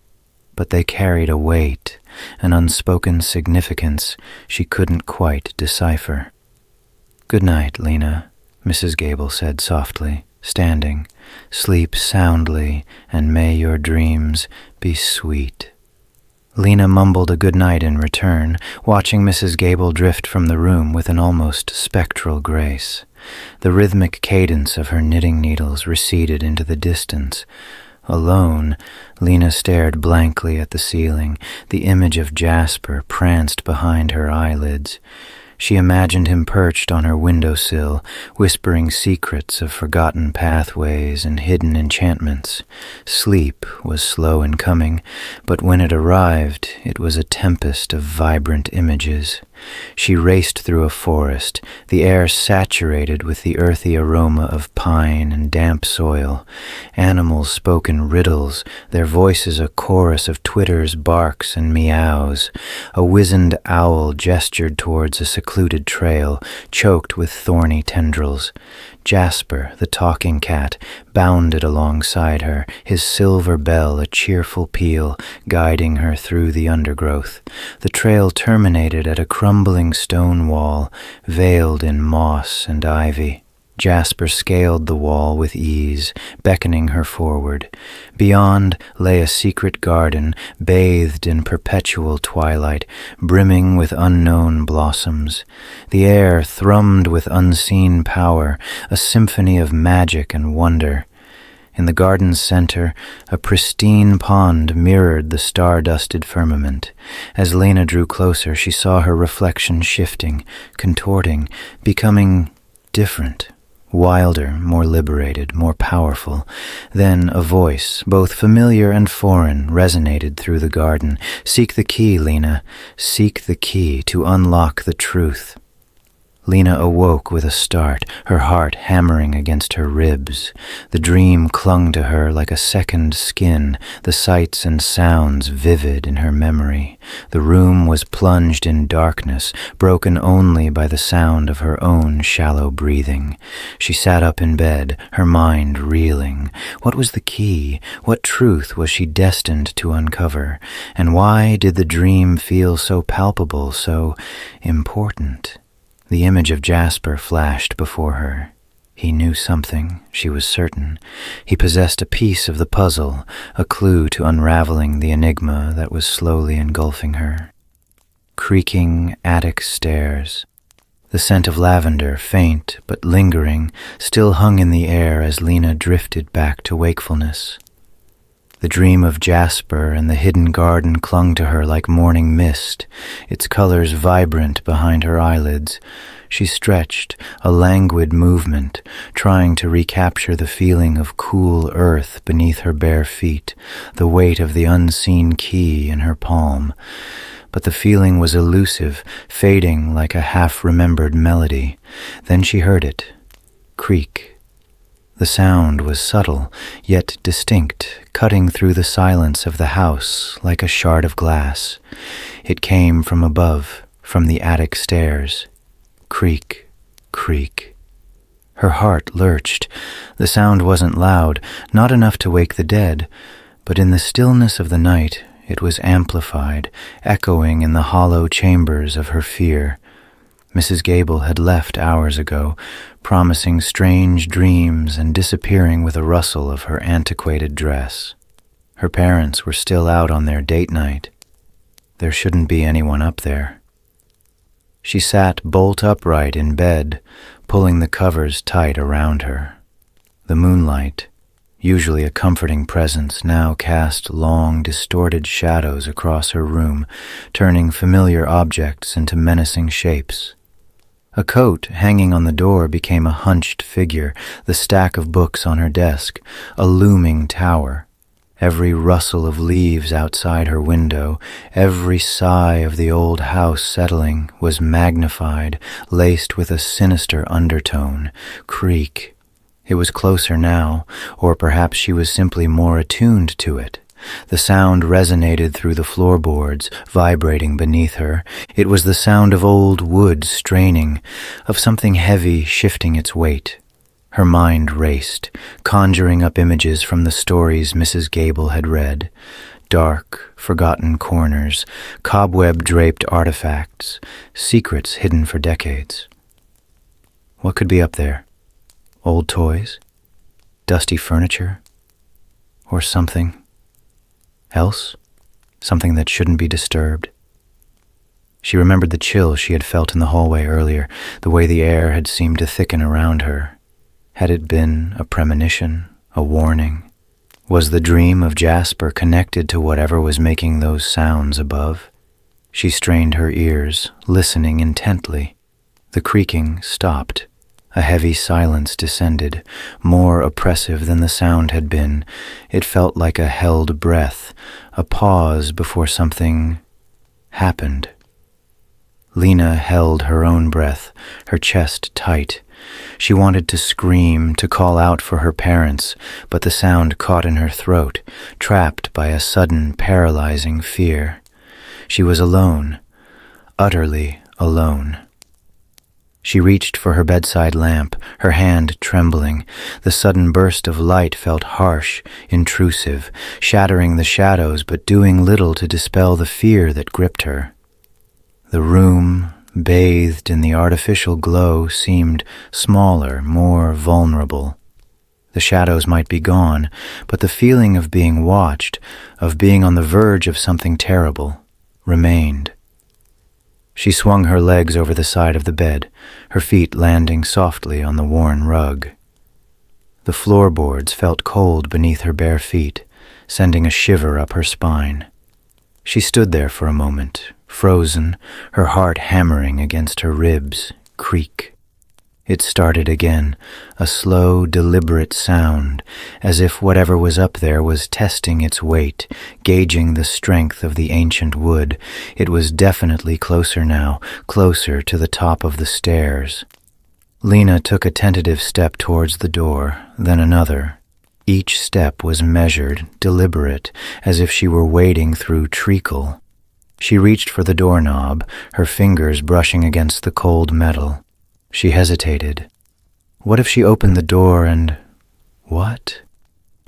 but they carried a weight, an unspoken significance she couldn't quite decipher. "Good night, Lena," Mrs. Gable said softly, standing. "Sleep soundly, and may your dreams be sweet." Lena mumbled a good night in return, watching Mrs. Gable drift from the room with an almost spectral grace. The rhythmic cadence of her knitting needles receded into the distance. Alone, Lena stared blankly at the ceiling. The image of Jasper pranced behind her eyelids. She imagined him perched on her windowsill, whispering secrets of forgotten pathways and hidden enchantments. Sleep was slow in coming, but when it arrived, it was a tempest of vibrant images. She raced through a forest, the air saturated with the earthy aroma of pine and damp soil. Animals spoke in riddles, their voices a chorus of twitters, barks, and meows. A wizened owl gestured towards a secluded trail, choked with thorny tendrils. Jasper, the talking cat, bounded alongside her, his silver bell a cheerful peal, guiding her through the undergrowth. The trail terminated at a crumbling stone wall, veiled in moss and ivy. Jasper scaled the wall with ease, beckoning her forward. Beyond lay a secret garden, bathed in perpetual twilight, brimming with unknown blossoms. The air thrummed with unseen power, a symphony of magic and wonder. In the garden's center, a pristine pond mirrored the star-dusted firmament. As Lena drew closer, she saw her reflection shifting, contorting, becoming different. Wilder, more liberated, more powerful. Then a voice, both familiar and foreign, resonated through the garden. "Seek the key, Lena. Seek the key to unlock the truth." Lena awoke with a start, her heart hammering against her ribs. The dream clung to her like a second skin, the sights and sounds vivid in her memory. The room was plunged in darkness, broken only by the sound of her own shallow breathing. She sat up in bed, her mind reeling. What was the key? What truth was she destined to uncover? And why did the dream feel so palpable, so important? The image of Jasper flashed before her. He knew something, she was certain. He possessed a piece of the puzzle, a clue to unraveling the enigma that was slowly engulfing her. Creaking attic stairs. The scent of lavender, faint but lingering, still hung in the air as Lena drifted back to wakefulness. The dream of Jasper and the hidden garden clung to her like morning mist, its colors vibrant behind her eyelids. She stretched, a languid movement, trying to recapture the feeling of cool earth beneath her bare feet, the weight of the unseen key in her palm. But the feeling was elusive, fading like a half-remembered melody. Then she heard it. Creak. The sound was subtle, yet distinct, cutting through the silence of the house like a shard of glass. It came from above, from the attic stairs. Creak, creak. Her heart lurched. The sound wasn't loud, not enough to wake the dead, but in the stillness of the night it was amplified, echoing in the hollow chambers of her fear. Mrs. Gable had left hours ago, promising strange dreams and disappearing with a rustle of her antiquated dress. Her parents were still out on their date night. There shouldn't be anyone up there. She sat bolt upright in bed, pulling the covers tight around her. The moonlight, usually a comforting presence, now cast long, distorted shadows across her room, turning familiar objects into menacing shapes. A coat hanging on the door became a hunched figure, the stack of books on her desk, a looming tower. Every rustle of leaves outside her window, every sigh of the old house settling, was magnified, laced with a sinister undertone. Creak. It was closer now, or perhaps she was simply more attuned to it. The sound resonated through the floorboards, vibrating beneath her. It was the sound of old wood straining, of something heavy shifting its weight. Her mind raced, conjuring up images from the stories Mrs. Gable had read. Dark, forgotten corners, cobweb-draped artifacts, secrets hidden for decades. What could be up there? Old toys? Dusty furniture? Or something else? Something that shouldn't be disturbed? She remembered the chill she had felt in the hallway earlier, the way the air had seemed to thicken around her. Had it been a premonition, a warning? Was the dream of Jasper connected to whatever was making those sounds above? She strained her ears, listening intently. The creaking stopped. A heavy silence descended, more oppressive than the sound had been. It felt like a held breath, a pause before something happened. Lena held her own breath, her chest tight. She wanted to scream, to call out for her parents, but the sound caught in her throat, trapped by a sudden, paralyzing fear. She was alone, utterly alone. She reached for her bedside lamp, her hand trembling. The sudden burst of light felt harsh, intrusive, shattering the shadows but doing little to dispel the fear that gripped her. The room, bathed in the artificial glow, seemed smaller, more vulnerable. The shadows might be gone, but the feeling of being watched, of being on the verge of something terrible, remained. She swung her legs over the side of the bed, her feet landing softly on the worn rug. The floorboards felt cold beneath her bare feet, sending a shiver up her spine. She stood there for a moment, frozen, her heart hammering against her ribs. Creak. It started again, a slow, deliberate sound, as if whatever was up there was testing its weight, gauging the strength of the ancient wood. It was definitely closer now, closer to the top of the stairs. Lena took a tentative step towards the door, then another. Each step was measured, deliberate, as if she were wading through treacle. She reached for the doorknob, her fingers brushing against the cold metal. She hesitated. What if she opened the door and... what?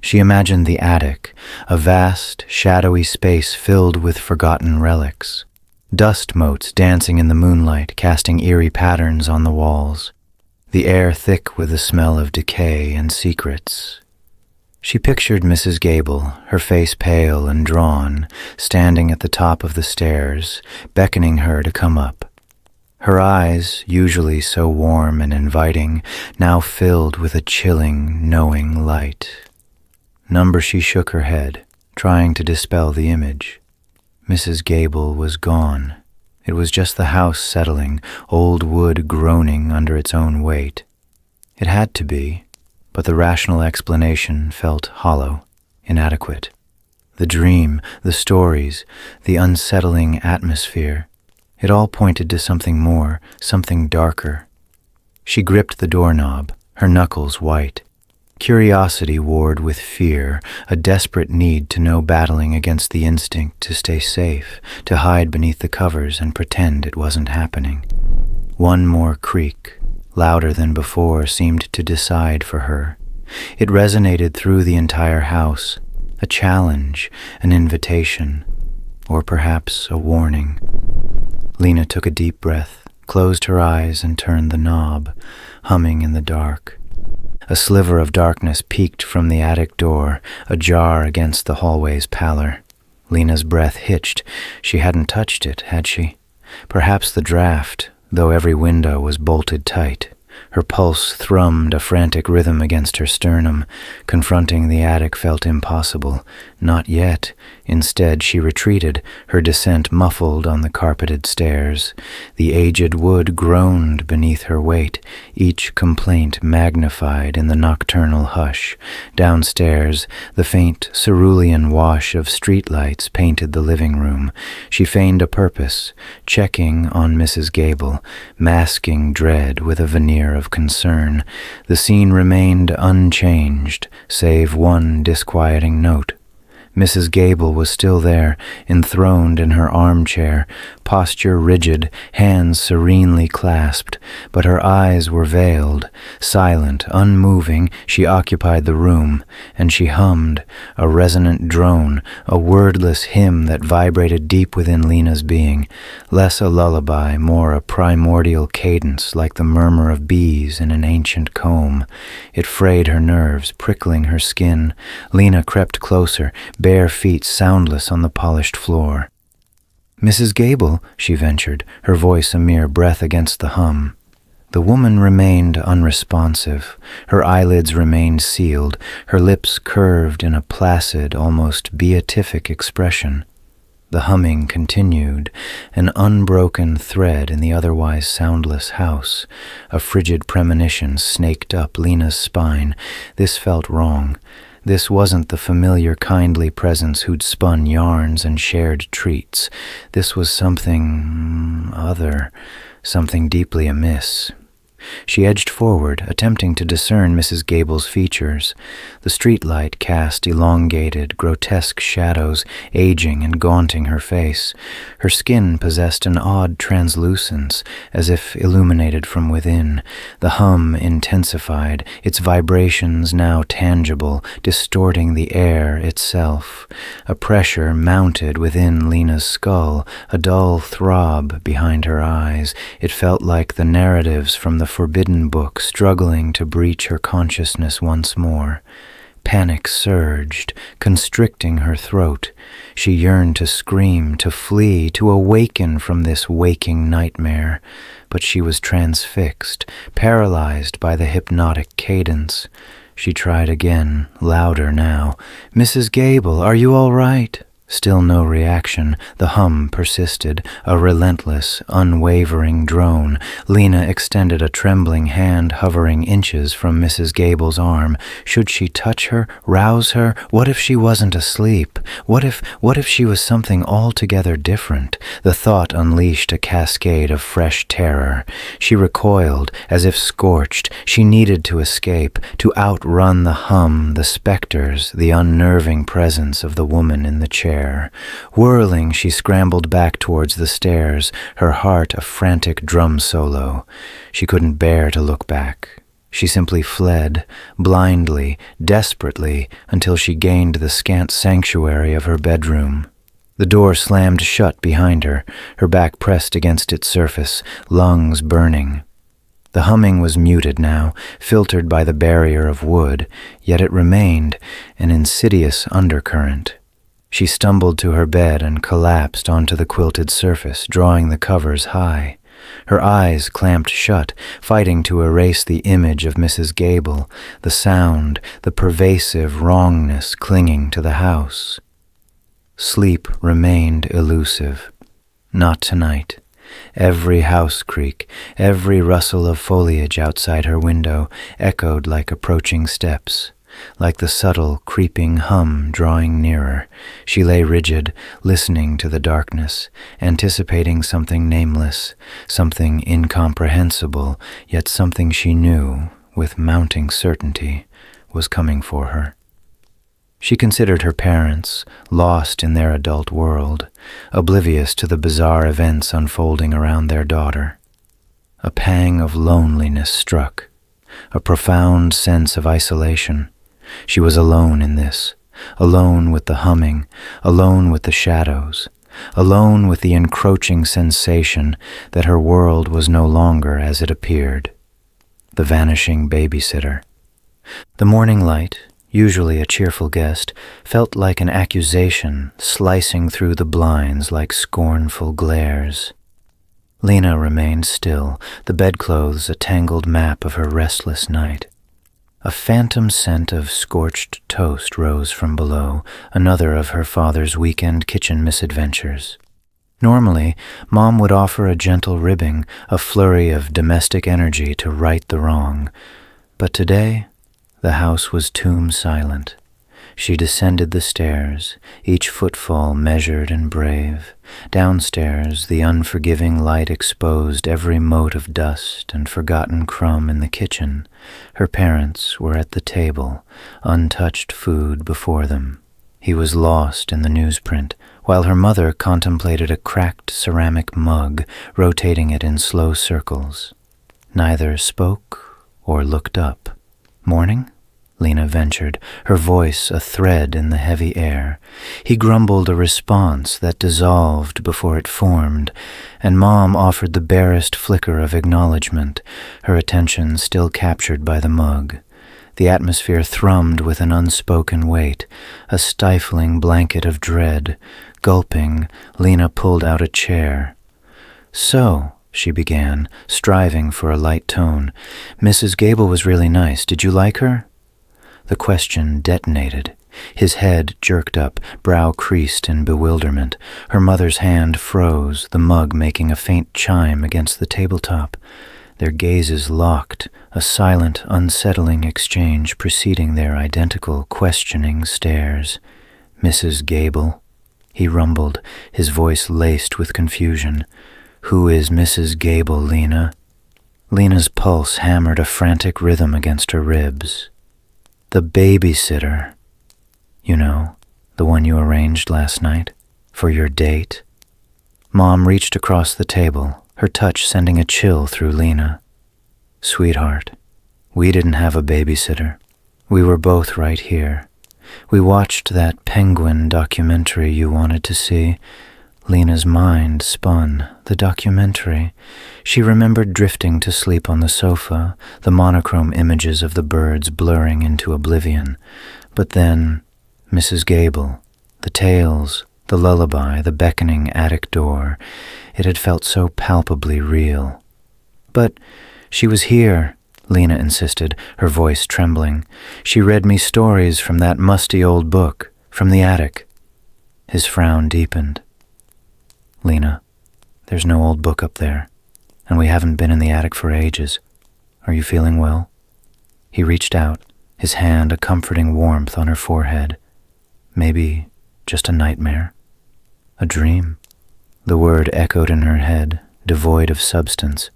She imagined the attic, a vast, shadowy space filled with forgotten relics. Dust motes dancing in the moonlight, casting eerie patterns on the walls. The air thick with the smell of decay and secrets. She pictured Mrs. Gable, her face pale and drawn, standing at the top of the stairs, beckoning her to come up. Her eyes, usually so warm and inviting, now filled with a chilling, knowing light. She shook her head, trying to dispel the image. Mrs. Gable was gone. It was just the house settling, old wood groaning under its own weight. It had to be, but the rational explanation felt hollow, inadequate. The dream, the stories, the unsettling atmosphere, it all pointed to something more, something darker. She gripped the doorknob, her knuckles white. Curiosity warred with fear, a desperate need to know battling against the instinct to stay safe, to hide beneath the covers and pretend it wasn't happening. One more creak, louder than before, seemed to decide for her. It resonated through the entire house, a challenge, an invitation, or perhaps a warning. Lena took a deep breath, closed her eyes, and turned the knob, humming in the dark. A sliver of darkness peeked from the attic door, ajar against the hallway's pallor. Lena's breath hitched. She hadn't touched it, had she? Perhaps the draft, though every window was bolted tight. Her pulse thrummed a frantic rhythm against her sternum. Confronting the attic felt impossible. Not yet. Instead, she retreated, her descent muffled on the carpeted stairs. The aged wood groaned beneath her weight, each complaint magnified in the nocturnal hush. Downstairs, the faint cerulean wash of streetlights painted the living room. She feigned a purpose, checking on Mrs. Gable, masking dread with a veneer of concern. The scene remained unchanged, save one disquieting note. Mrs. Gable was still there, enthroned in her armchair, posture rigid, hands serenely clasped, but her eyes were veiled. Silent, unmoving, she occupied the room, and she hummed, a resonant drone, a wordless hymn that vibrated deep within Lena's being, less a lullaby, more a primordial cadence like the murmur of bees in an ancient comb. It frayed her nerves, prickling her skin. Lena crept closer, bare feet soundless on the polished floor. "Mrs. Gable," she ventured, her voice a mere breath against the hum. The woman remained unresponsive. Her eyelids remained sealed, her lips curved in a placid, almost beatific expression. The humming continued, an unbroken thread in the otherwise soundless house. A frigid premonition snaked up Lena's spine. This felt wrong. This wasn't the familiar kindly presence who'd spun yarns and shared treats. This was something other, something deeply amiss. She edged forward, attempting to discern Mrs. Gable's features. The streetlight cast elongated, grotesque shadows, aging and gaunting her face. Her skin possessed an odd translucence, as if illuminated from within. The hum intensified, its vibrations now tangible, distorting the air itself. A pressure mounted within Lena's skull, a dull throb behind her eyes. It felt like the narratives from the forbidden book struggling to breach her consciousness once more. Panic surged, constricting her throat. She yearned to scream, to flee, to awaken from this waking nightmare. But she was transfixed, paralyzed by the hypnotic cadence. She tried again, louder now. "Mrs. Gable, are you all right?" Still no reaction. The hum persisted, a relentless, unwavering drone. Lena extended a trembling hand, hovering inches from Mrs. Gable's arm. Should she touch her, rouse her? What if she wasn't asleep? What if she was something altogether different? The thought unleashed a cascade of fresh terror. She recoiled, as if scorched. She needed to escape, to outrun the hum, the specters, the unnerving presence of the woman in the chair. Whirling, she scrambled back towards the stairs, her heart a frantic drum solo. She couldn't bear to look back. She simply fled, blindly, desperately, until she gained the scant sanctuary of her bedroom. The door slammed shut behind her, her back pressed against its surface, lungs burning. The humming was muted now, filtered by the barrier of wood, yet it remained, an insidious undercurrent. She stumbled to her bed and collapsed onto the quilted surface, drawing the covers high. Her eyes clamped shut, fighting to erase the image of Mrs. Gable, the sound, the pervasive wrongness clinging to the house. Sleep remained elusive. Not tonight. Every house creak, every rustle of foliage outside her window echoed like approaching steps. Like the subtle, creeping hum drawing nearer, she lay rigid, listening to the darkness, anticipating something nameless, something incomprehensible, yet something she knew, with mounting certainty, was coming for her. She considered her parents, lost in their adult world, oblivious to the bizarre events unfolding around their daughter. A pang of loneliness struck, a profound sense of isolation. She was alone in this, alone with the humming, alone with the shadows, alone with the encroaching sensation that her world was no longer as it appeared. The vanishing babysitter. The morning light, usually a cheerful guest, felt like an accusation slicing through the blinds like scornful glares. Lena remained still, the bedclothes a tangled map of her restless night. A phantom scent of scorched toast rose from below, another of her father's weekend kitchen misadventures. Normally, Mom would offer a gentle ribbing, a flurry of domestic energy to right the wrong. But today, the house was tomb silent. She descended the stairs, each footfall measured and brave. Downstairs, the unforgiving light exposed every mote of dust and forgotten crumb in the kitchen. Her parents were at the table, untouched food before them. He was lost in the newsprint, while her mother contemplated a cracked ceramic mug, rotating it in slow circles. Neither spoke or looked up. "Morning?" Lena ventured, her voice a thread in the heavy air. He grumbled a response that dissolved before it formed, and Mom offered the barest flicker of acknowledgement, her attention still captured by the mug. The atmosphere thrummed with an unspoken weight, a stifling blanket of dread. Gulping, Lena pulled out a chair. "So," she began, striving for a light tone, "Mrs. Gable was really nice. Did you like her?" The question detonated. His head jerked up, brow creased in bewilderment. Her mother's hand froze, the mug making a faint chime against the tabletop. Their gazes locked, a silent, unsettling exchange preceding their identical, questioning stares. "Mrs. Gable?" he rumbled, his voice laced with confusion. "Who is Mrs. Gable, Lena?" Lena's pulse hammered a frantic rhythm against her ribs. "The babysitter. You know, the one you arranged last night, for your date." Mom reached across the table, her touch sending a chill through Lena. "Sweetheart, we didn't have a babysitter. We were both right here. We watched that penguin documentary you wanted to see." Lena's mind spun. The documentary. She remembered drifting to sleep on the sofa, the monochrome images of the birds blurring into oblivion. But then, Mrs. Gable, the tales, the lullaby, the beckoning attic door. It had felt so palpably real. "But she was here," Lena insisted, her voice trembling. "She read me stories from that musty old book, from the attic." His frown deepened. "Lena, there's no old book up there, and we haven't been in the attic for ages. Are you feeling well?" He reached out, his hand a comforting warmth on her forehead. "Maybe just a nightmare? A dream?" The word echoed in her head, devoid of substance.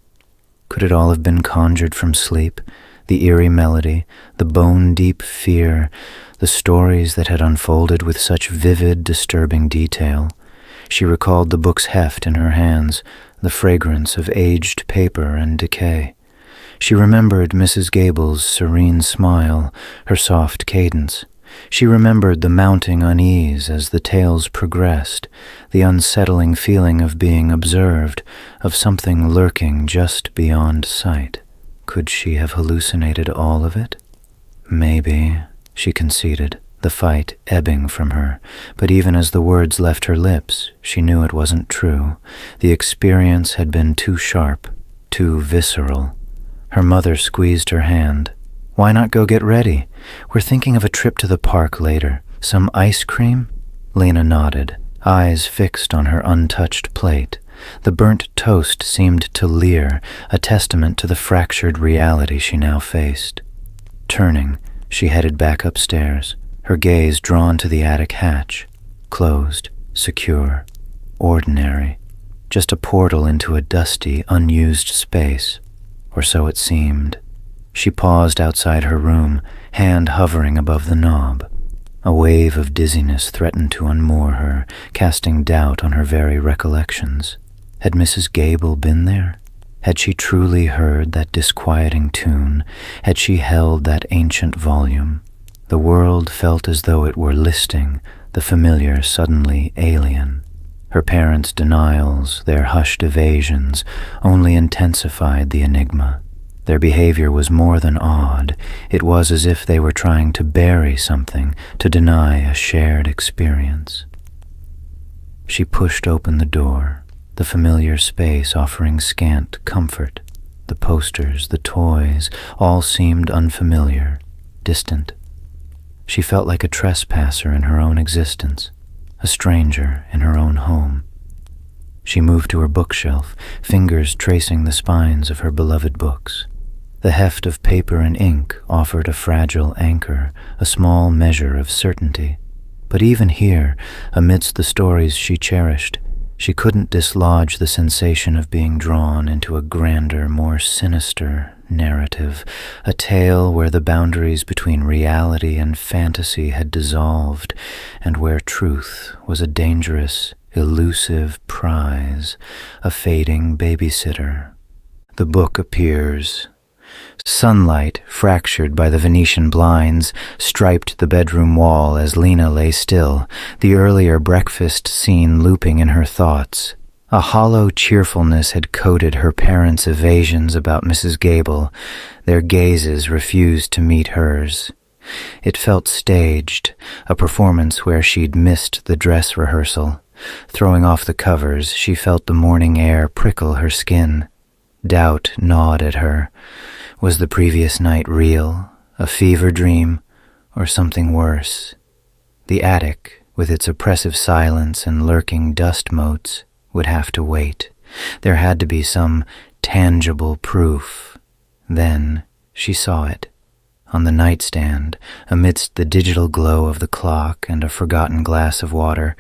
Could it all have been conjured from sleep? The eerie melody, the bone-deep fear, the stories that had unfolded with such vivid, disturbing detail. She recalled the book's heft in her hands, the fragrance of aged paper and decay. She remembered Mrs. Gable's serene smile, her soft cadence. She remembered the mounting unease as the tales progressed, the unsettling feeling of being observed, of something lurking just beyond sight. Could she have hallucinated all of it? Maybe, she conceded, the fight ebbing from her, but even as the words left her lips, she knew it wasn't true. The experience had been too sharp, too visceral. Her mother squeezed her hand. "Why not go get ready? We're thinking of a trip to the park later. Some ice cream?" Lena nodded, eyes fixed on her untouched plate. The burnt toast seemed to leer, a testament to the fractured reality she now faced. Turning, she headed back upstairs, her gaze drawn to the attic hatch. Closed, secure, ordinary. Just a portal into a dusty, unused space. Or so it seemed. She paused outside her room, hand hovering above the knob. A wave of dizziness threatened to unmoor her, casting doubt on her very recollections. Had Mrs. Gable been there? Had she truly heard that disquieting tune? Had she held that ancient volume? The world felt as though it were listing, the familiar suddenly alien. Her parents' denials, their hushed evasions, only intensified the enigma. Their behavior was more than odd. It was as if they were trying to bury something, to deny a shared experience. She pushed open the door, the familiar space offering scant comfort. The posters, the toys, all seemed unfamiliar, distant. She felt like a trespasser in her own existence, a stranger in her own home. She moved to her bookshelf, fingers tracing the spines of her beloved books. The heft of paper and ink offered a fragile anchor, a small measure of certainty. But even here, amidst the stories she cherished, she couldn't dislodge the sensation of being drawn into a grander, more sinister narrative, a tale where the boundaries between reality and fantasy had dissolved, and where truth was a dangerous, elusive prize, a fading babysitter. The book appears. Sunlight, fractured by the Venetian blinds, striped the bedroom wall as Lena lay still, the earlier breakfast scene looping in her thoughts. A hollow cheerfulness had coated her parents' evasions about Mrs. Gable. Their gazes refused to meet hers. It felt staged, a performance where she'd missed the dress rehearsal. Throwing off the covers, she felt the morning air prickle her skin. Doubt gnawed at her. Was the previous night real, a fever dream, or something worse? The attic, with its oppressive silence and lurking dust motes, would have to wait. There had to be some tangible proof. Then she saw it. On the nightstand, amidst the digital glow of the clock and a forgotten glass of water,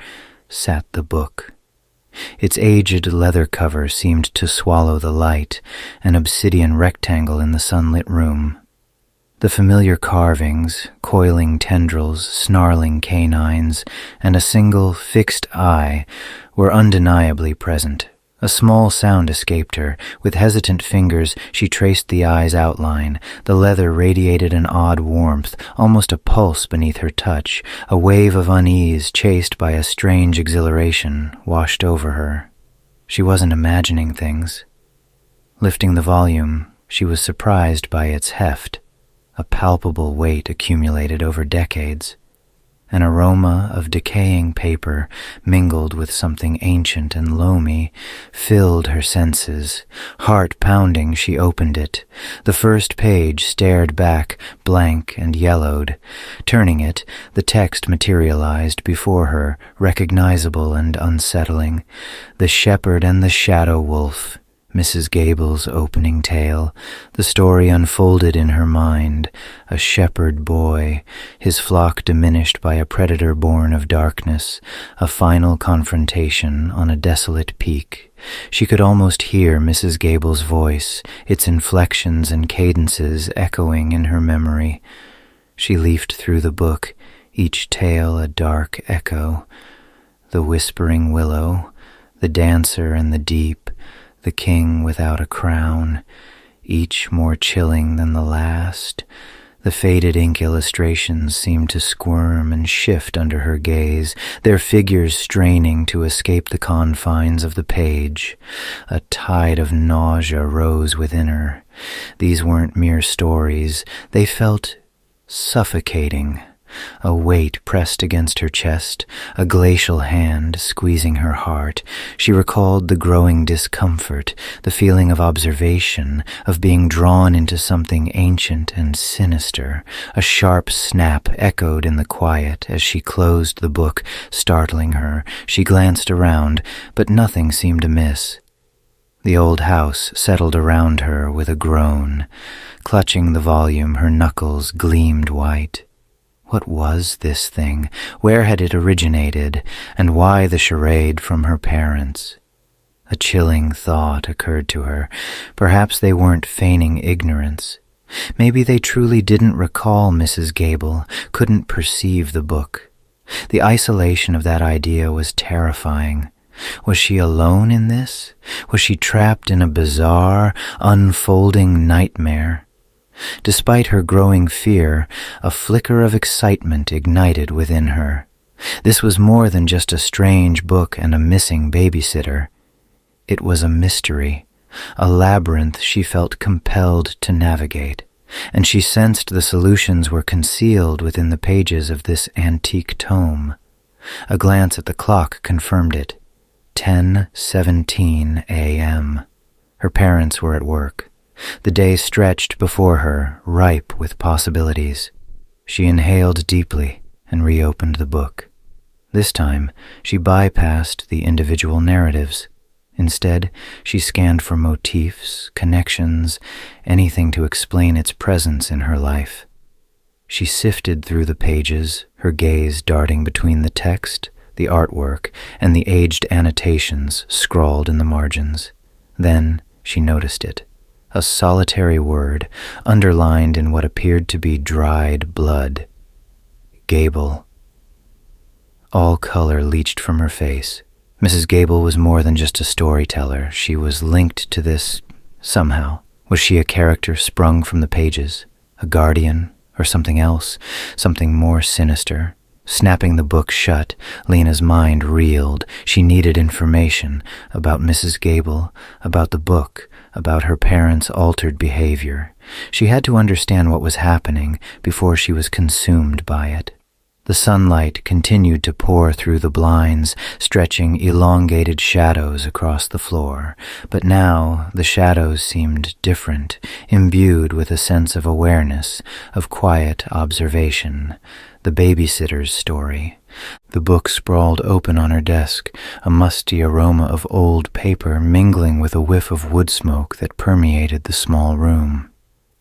sat the book. Its aged leather cover seemed to swallow the light, an obsidian rectangle in the sunlit room. The familiar carvings, coiling tendrils, snarling canines, and a single fixed eye were undeniably present. A small sound escaped her. With hesitant fingers, she traced the eye's outline. The leather radiated an odd warmth, almost a pulse beneath her touch. A wave of unease, chased by a strange exhilaration, washed over her. She wasn't imagining things. Lifting the volume, she was surprised by its heft, a palpable weight accumulated over decades. An aroma of decaying paper, mingled with something ancient and loamy, filled her senses. Heart pounding, she opened it. The first page stared back, blank and yellowed. Turning it, the text materialized before her, recognizable and unsettling. The Shepherd and the Shadow Wolf. Mrs. Gable's opening tale. The story unfolded in her mind. A shepherd boy, his flock diminished by a predator born of darkness, a final confrontation on a desolate peak. She could almost hear Mrs. Gable's voice, its inflections and cadences echoing in her memory. She leafed through the book, each tale a dark echo. The whispering willow, the dancer and the deep, the king without a crown, each more chilling than the last. The faded ink illustrations seemed to squirm and shift under her gaze, their figures straining to escape the confines of the page. A tide of nausea rose within her. These weren't mere stories. They felt suffocating. A weight pressed against her chest, a glacial hand squeezing her heart. She recalled the growing discomfort, the feeling of observation, of being drawn into something ancient and sinister. A sharp snap echoed in the quiet as she closed the book, startling her. She glanced around, but nothing seemed amiss. The old house settled around her with a groan. Clutching the volume, her knuckles gleamed white. What was this thing? Where had it originated? And why the charade from her parents? A chilling thought occurred to her. Perhaps they weren't feigning ignorance. Maybe they truly didn't recall Mrs. Gable, couldn't perceive the book. The isolation of that idea was terrifying. Was she alone in this? Was she trapped in a bizarre, unfolding nightmare? Despite her growing fear, a flicker of excitement ignited within her. This was more than just a strange book and a missing babysitter. It was a mystery, a labyrinth she felt compelled to navigate, and she sensed the solutions were concealed within the pages of this antique tome. A glance at the clock confirmed it. 10:17 a.m. Her parents were at work. The day stretched before her, ripe with possibilities. She inhaled deeply and reopened the book. This time, she bypassed the individual narratives. Instead, she scanned for motifs, connections, anything to explain its presence in her life. She sifted through the pages, her gaze darting between the text, the artwork, and the aged annotations scrawled in the margins. Then she noticed it. A solitary word, underlined in what appeared to be dried blood. Gable. All color leached from her face. Mrs. Gable was more than just a storyteller. She was linked to this somehow. Was she a character sprung from the pages? A guardian? Or something else? Something more sinister? Snapping the book shut, Lena's mind reeled. She needed information about Mrs. Gable, about the book, about her parents' altered behavior. She had to understand what was happening before she was consumed by it. The sunlight continued to pour through the blinds, stretching elongated shadows across the floor. But now the shadows seemed different, imbued with a sense of awareness, of quiet observation. The babysitter's story. The book sprawled open on her desk, a musty aroma of old paper mingling with a whiff of wood smoke that permeated the small room.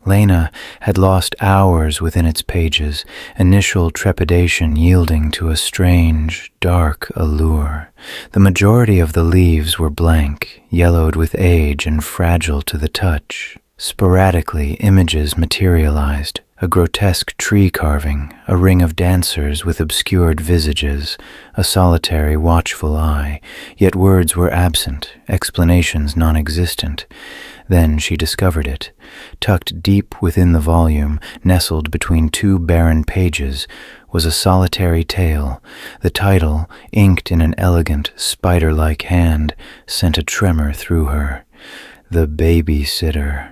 Lena had lost hours within its pages, initial trepidation yielding to a strange, dark allure. The majority of the leaves were blank, yellowed with age and fragile to the touch. Sporadically, images materialized. A grotesque tree carving, a ring of dancers with obscured visages, a solitary watchful eye, yet words were absent, explanations non-existent. Then she discovered it. Tucked deep within the volume, nestled between two barren pages, was a solitary tale. The title, inked in an elegant, spider-like hand, sent a tremor through her. The Babysitter.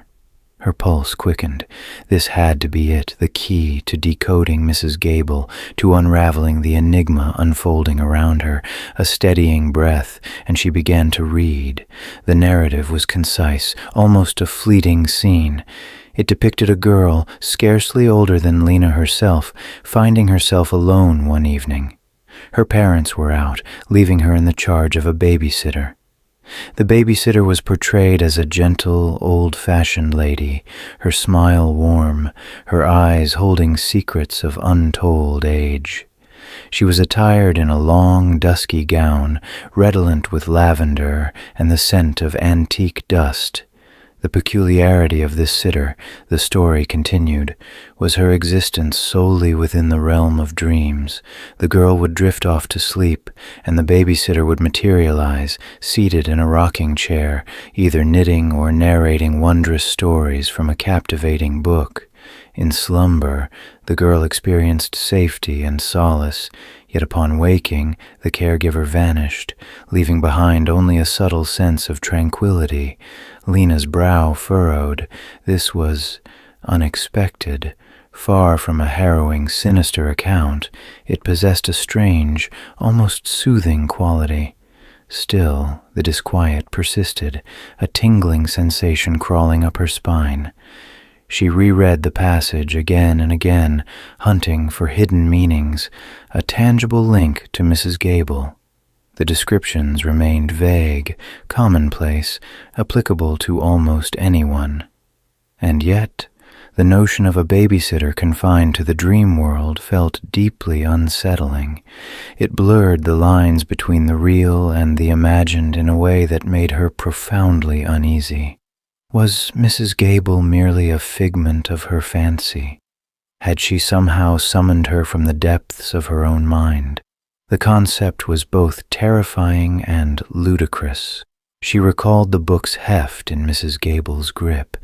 Her pulse quickened. This had to be it, the key to decoding Mrs. Gable, to unraveling the enigma unfolding around her. A steadying breath, and she began to read. The narrative was concise, almost a fleeting scene. It depicted a girl, scarcely older than Lena herself, finding herself alone one evening. Her parents were out, leaving her in the charge of a babysitter. The babysitter was portrayed as a gentle, old-fashioned lady, her smile warm, her eyes holding secrets of untold age. She was attired in a long, dusky gown, redolent with lavender and the scent of antique dust. The peculiarity of this sitter, the story continued, was her existence solely within the realm of dreams. The girl would drift off to sleep, and the babysitter would materialize, seated in a rocking chair, either knitting or narrating wondrous stories from a captivating book. In slumber, the girl experienced safety and solace, yet upon waking, the caregiver vanished, leaving behind only a subtle sense of tranquility. Lena's brow furrowed. This was unexpected. Far from a harrowing, sinister account, it possessed a strange, almost soothing quality. Still, the disquiet persisted, a tingling sensation crawling up her spine. She reread the passage again and again, hunting for hidden meanings, a tangible link to Mrs. Gable. The descriptions remained vague, commonplace, applicable to almost anyone. And yet, the notion of a babysitter confined to the dream world felt deeply unsettling. It blurred the lines between the real and the imagined in a way that made her profoundly uneasy. Was Mrs. Gable merely a figment of her fancy? Had she somehow summoned her from the depths of her own mind? The concept was both terrifying and ludicrous. She recalled the book's heft in Mrs. Gable's grip,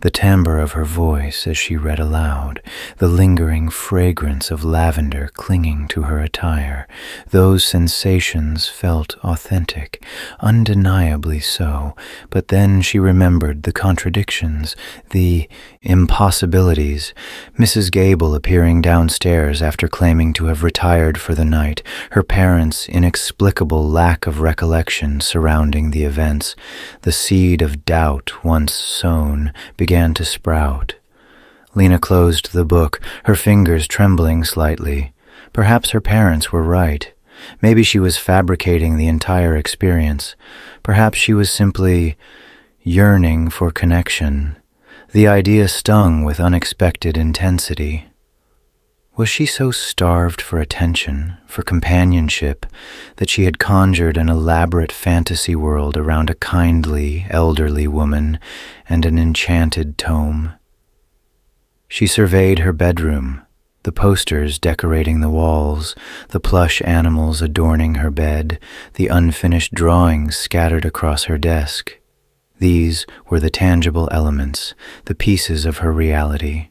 the timbre of her voice as she read aloud, the lingering fragrance of lavender clinging to her attire. Those sensations felt authentic, undeniably so, but then she remembered the contradictions, the impossibilities. Mrs. Gable appearing downstairs after claiming to have retired for the night, her parents' inexplicable lack of recollection surrounding the event. The seed of doubt, once sown, began to sprout. Lena closed the book, her fingers trembling slightly. Perhaps her parents were right. Maybe she was fabricating the entire experience. Perhaps she was simply yearning for connection. The idea stung with unexpected intensity. Was she so starved for attention, for companionship, that she had conjured an elaborate fantasy world around a kindly, elderly woman and an enchanted tome? She surveyed her bedroom, the posters decorating the walls, the plush animals adorning her bed, the unfinished drawings scattered across her desk. These were the tangible elements, the pieces of her reality.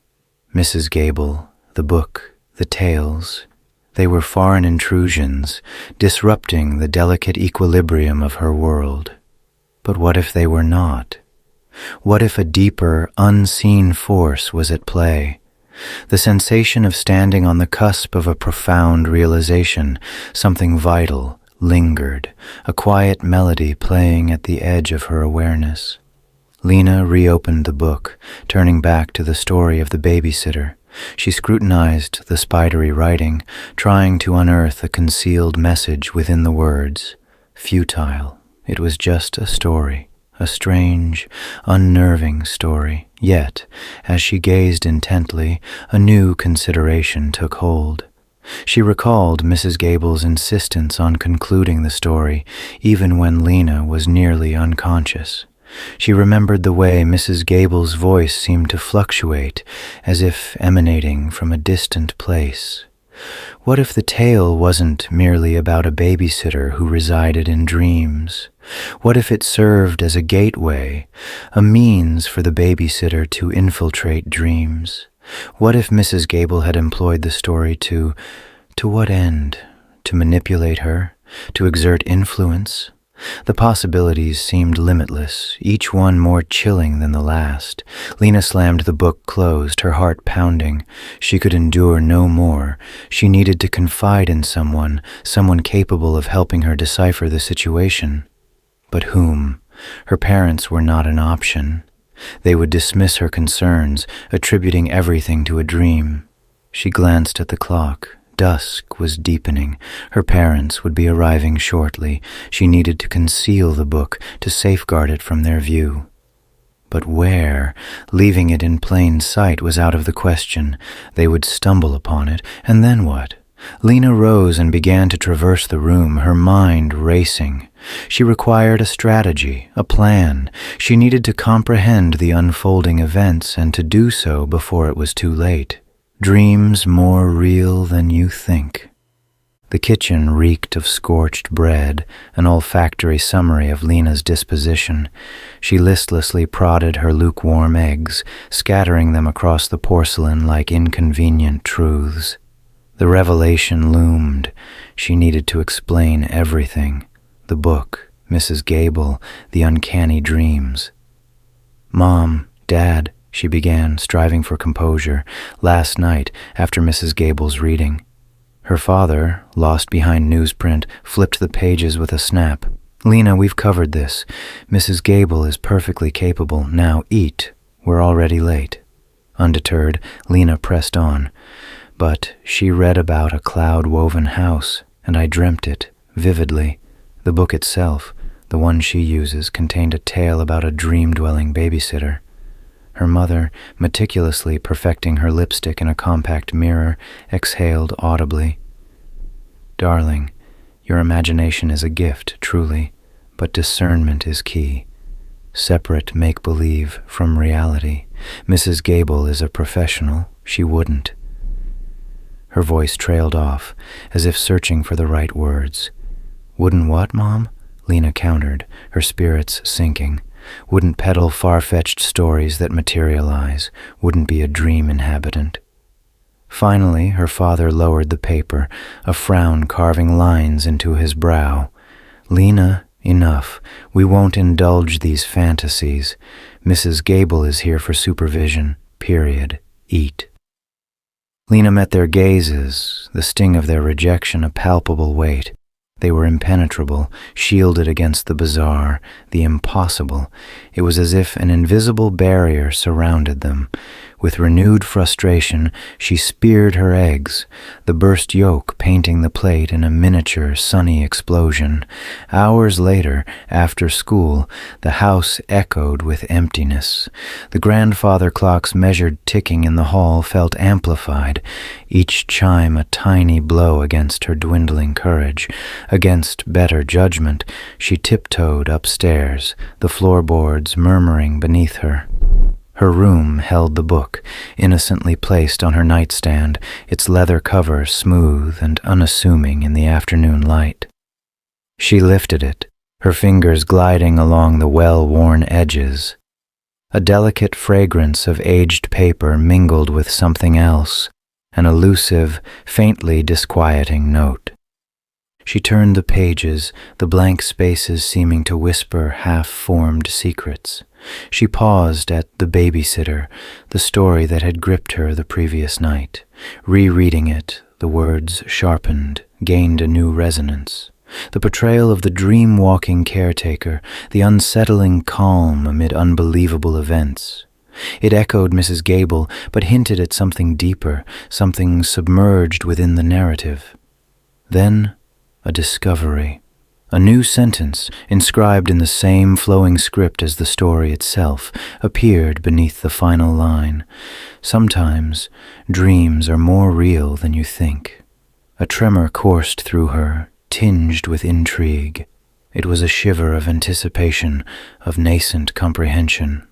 Mrs. Gable, the book, the tales. They were foreign intrusions, disrupting the delicate equilibrium of her world. But what if they were not? What if a deeper, unseen force was at play? The sensation of standing on the cusp of a profound realization, something vital, lingered, a quiet melody playing at the edge of her awareness. Lena reopened the book, turning back to the story of the babysitter. She scrutinized the spidery writing, trying to unearth a concealed message within the words. Futile. It was just a story, a strange, unnerving story. Yet, as she gazed intently, a new consideration took hold. She recalled Mrs. Gable's insistence on concluding the story, even when Lena was nearly unconscious. She remembered the way Mrs. Gable's voice seemed to fluctuate, as if emanating from a distant place. What if the tale wasn't merely about a babysitter who resided in dreams? What if it served as a gateway, a means for the babysitter to infiltrate dreams? What if Mrs. Gable had employed the story to what end? To manipulate her? To exert influence? The possibilities seemed limitless, each one more chilling than the last. Lena slammed the book closed, her heart pounding. She could endure no more. She needed to confide in someone capable of helping her decipher the situation. But whom? Her parents were not an option. They would dismiss her concerns, attributing everything to a dream. She glanced at the clock. Dusk was deepening. Her parents would be arriving shortly. She needed to conceal the book, to safeguard it from their view. But where? Leaving it in plain sight was out of the question. They would stumble upon it, and then what? Lena rose and began to traverse the room, her mind racing. She required a strategy, a plan. She needed to comprehend the unfolding events and to do so before it was too late. Dreams more real than you think. The kitchen reeked of scorched bread, an olfactory summary of Lena's disposition. She listlessly prodded her lukewarm eggs, scattering them across the porcelain like inconvenient truths. The revelation loomed. She needed to explain everything. The book, Mrs. Gable, the uncanny dreams. "Mom, Dad," she began, striving for composure, last night after Mrs. Gable's reading. Her father, lost behind newsprint, flipped the pages with a snap. "Lena, we've covered this. Mrs. Gable is perfectly capable. Now eat. We're already late." Undeterred, Lena pressed on. "But she read about a cloud-woven house, and I dreamt it, vividly. The book itself, the one she uses, contained a tale about a dream-dwelling babysitter." Her mother, meticulously perfecting her lipstick in a compact mirror, exhaled audibly. "Darling, your imagination is a gift, truly, but discernment is key. Separate make-believe from reality. Mrs. Gable is a professional. She wouldn't." Her voice trailed off, as if searching for the right words. "Wouldn't what, Mom?" Lena countered, her spirits sinking. "Wouldn't peddle far-fetched stories that materialize. Wouldn't be a dream inhabitant." Finally, her father lowered the paper, a frown carving lines into his brow. "Lena, enough. We won't indulge these fantasies. Mrs. Gable is here for supervision. Period. Eat." Lena met their gazes, the sting of their rejection a palpable weight. They were impenetrable, shielded against the bizarre, the impossible. It was as if an invisible barrier surrounded them. With renewed frustration, she speared her eggs, the burst yolk painting the plate in a miniature, sunny explosion. Hours later, after school, the house echoed with emptiness. The grandfather clock's measured ticking in the hall felt amplified, each chime a tiny blow against her dwindling courage. Against better judgment, she tiptoed upstairs, the floorboards murmuring beneath her. Her room held the book, innocently placed on her nightstand, its leather cover smooth and unassuming in the afternoon light. She lifted it, her fingers gliding along the well-worn edges. A delicate fragrance of aged paper mingled with something else, an elusive, faintly disquieting note. She turned the pages, the blank spaces seeming to whisper half-formed secrets. She paused at The Babysitter, the story that had gripped her the previous night. Rereading it, the words sharpened, gained a new resonance. The portrayal of the dream-walking caretaker, the unsettling calm amid unbelievable events. It echoed Mrs. Gable, but hinted at something deeper, something submerged within the narrative. Then, a discovery. A new sentence, inscribed in the same flowing script as the story itself, appeared beneath the final line. "Sometimes, dreams are more real than you think." A tremor coursed through her, tinged with intrigue. It was a shiver of anticipation, of nascent comprehension.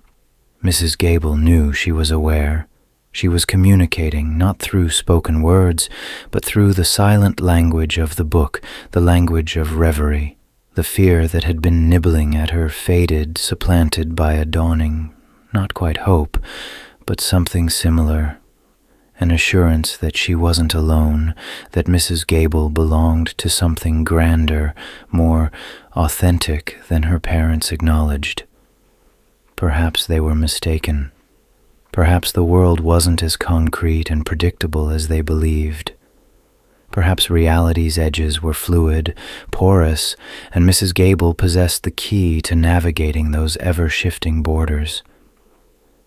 Mrs. Gable knew she was aware. She was communicating not through spoken words, but through the silent language of the book, the language of reverie. The fear that had been nibbling at her faded, supplanted by a dawning, not quite hope, but something similar. An assurance that she wasn't alone, that Mrs. Gable belonged to something grander, more authentic than her parents acknowledged. Perhaps they were mistaken. Perhaps the world wasn't as concrete and predictable as they believed. Perhaps reality's edges were fluid, porous, and Mrs. Gable possessed the key to navigating those ever-shifting borders.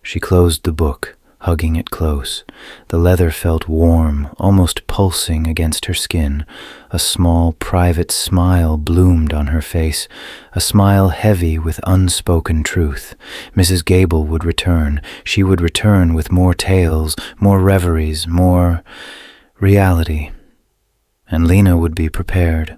She closed the book, hugging it close. The leather felt warm, almost pulsing against her skin. A small, private smile bloomed on her face, a smile heavy with unspoken truth. Mrs. Gable would return. She would return with more tales, more reveries, more reality. And Lena would be prepared.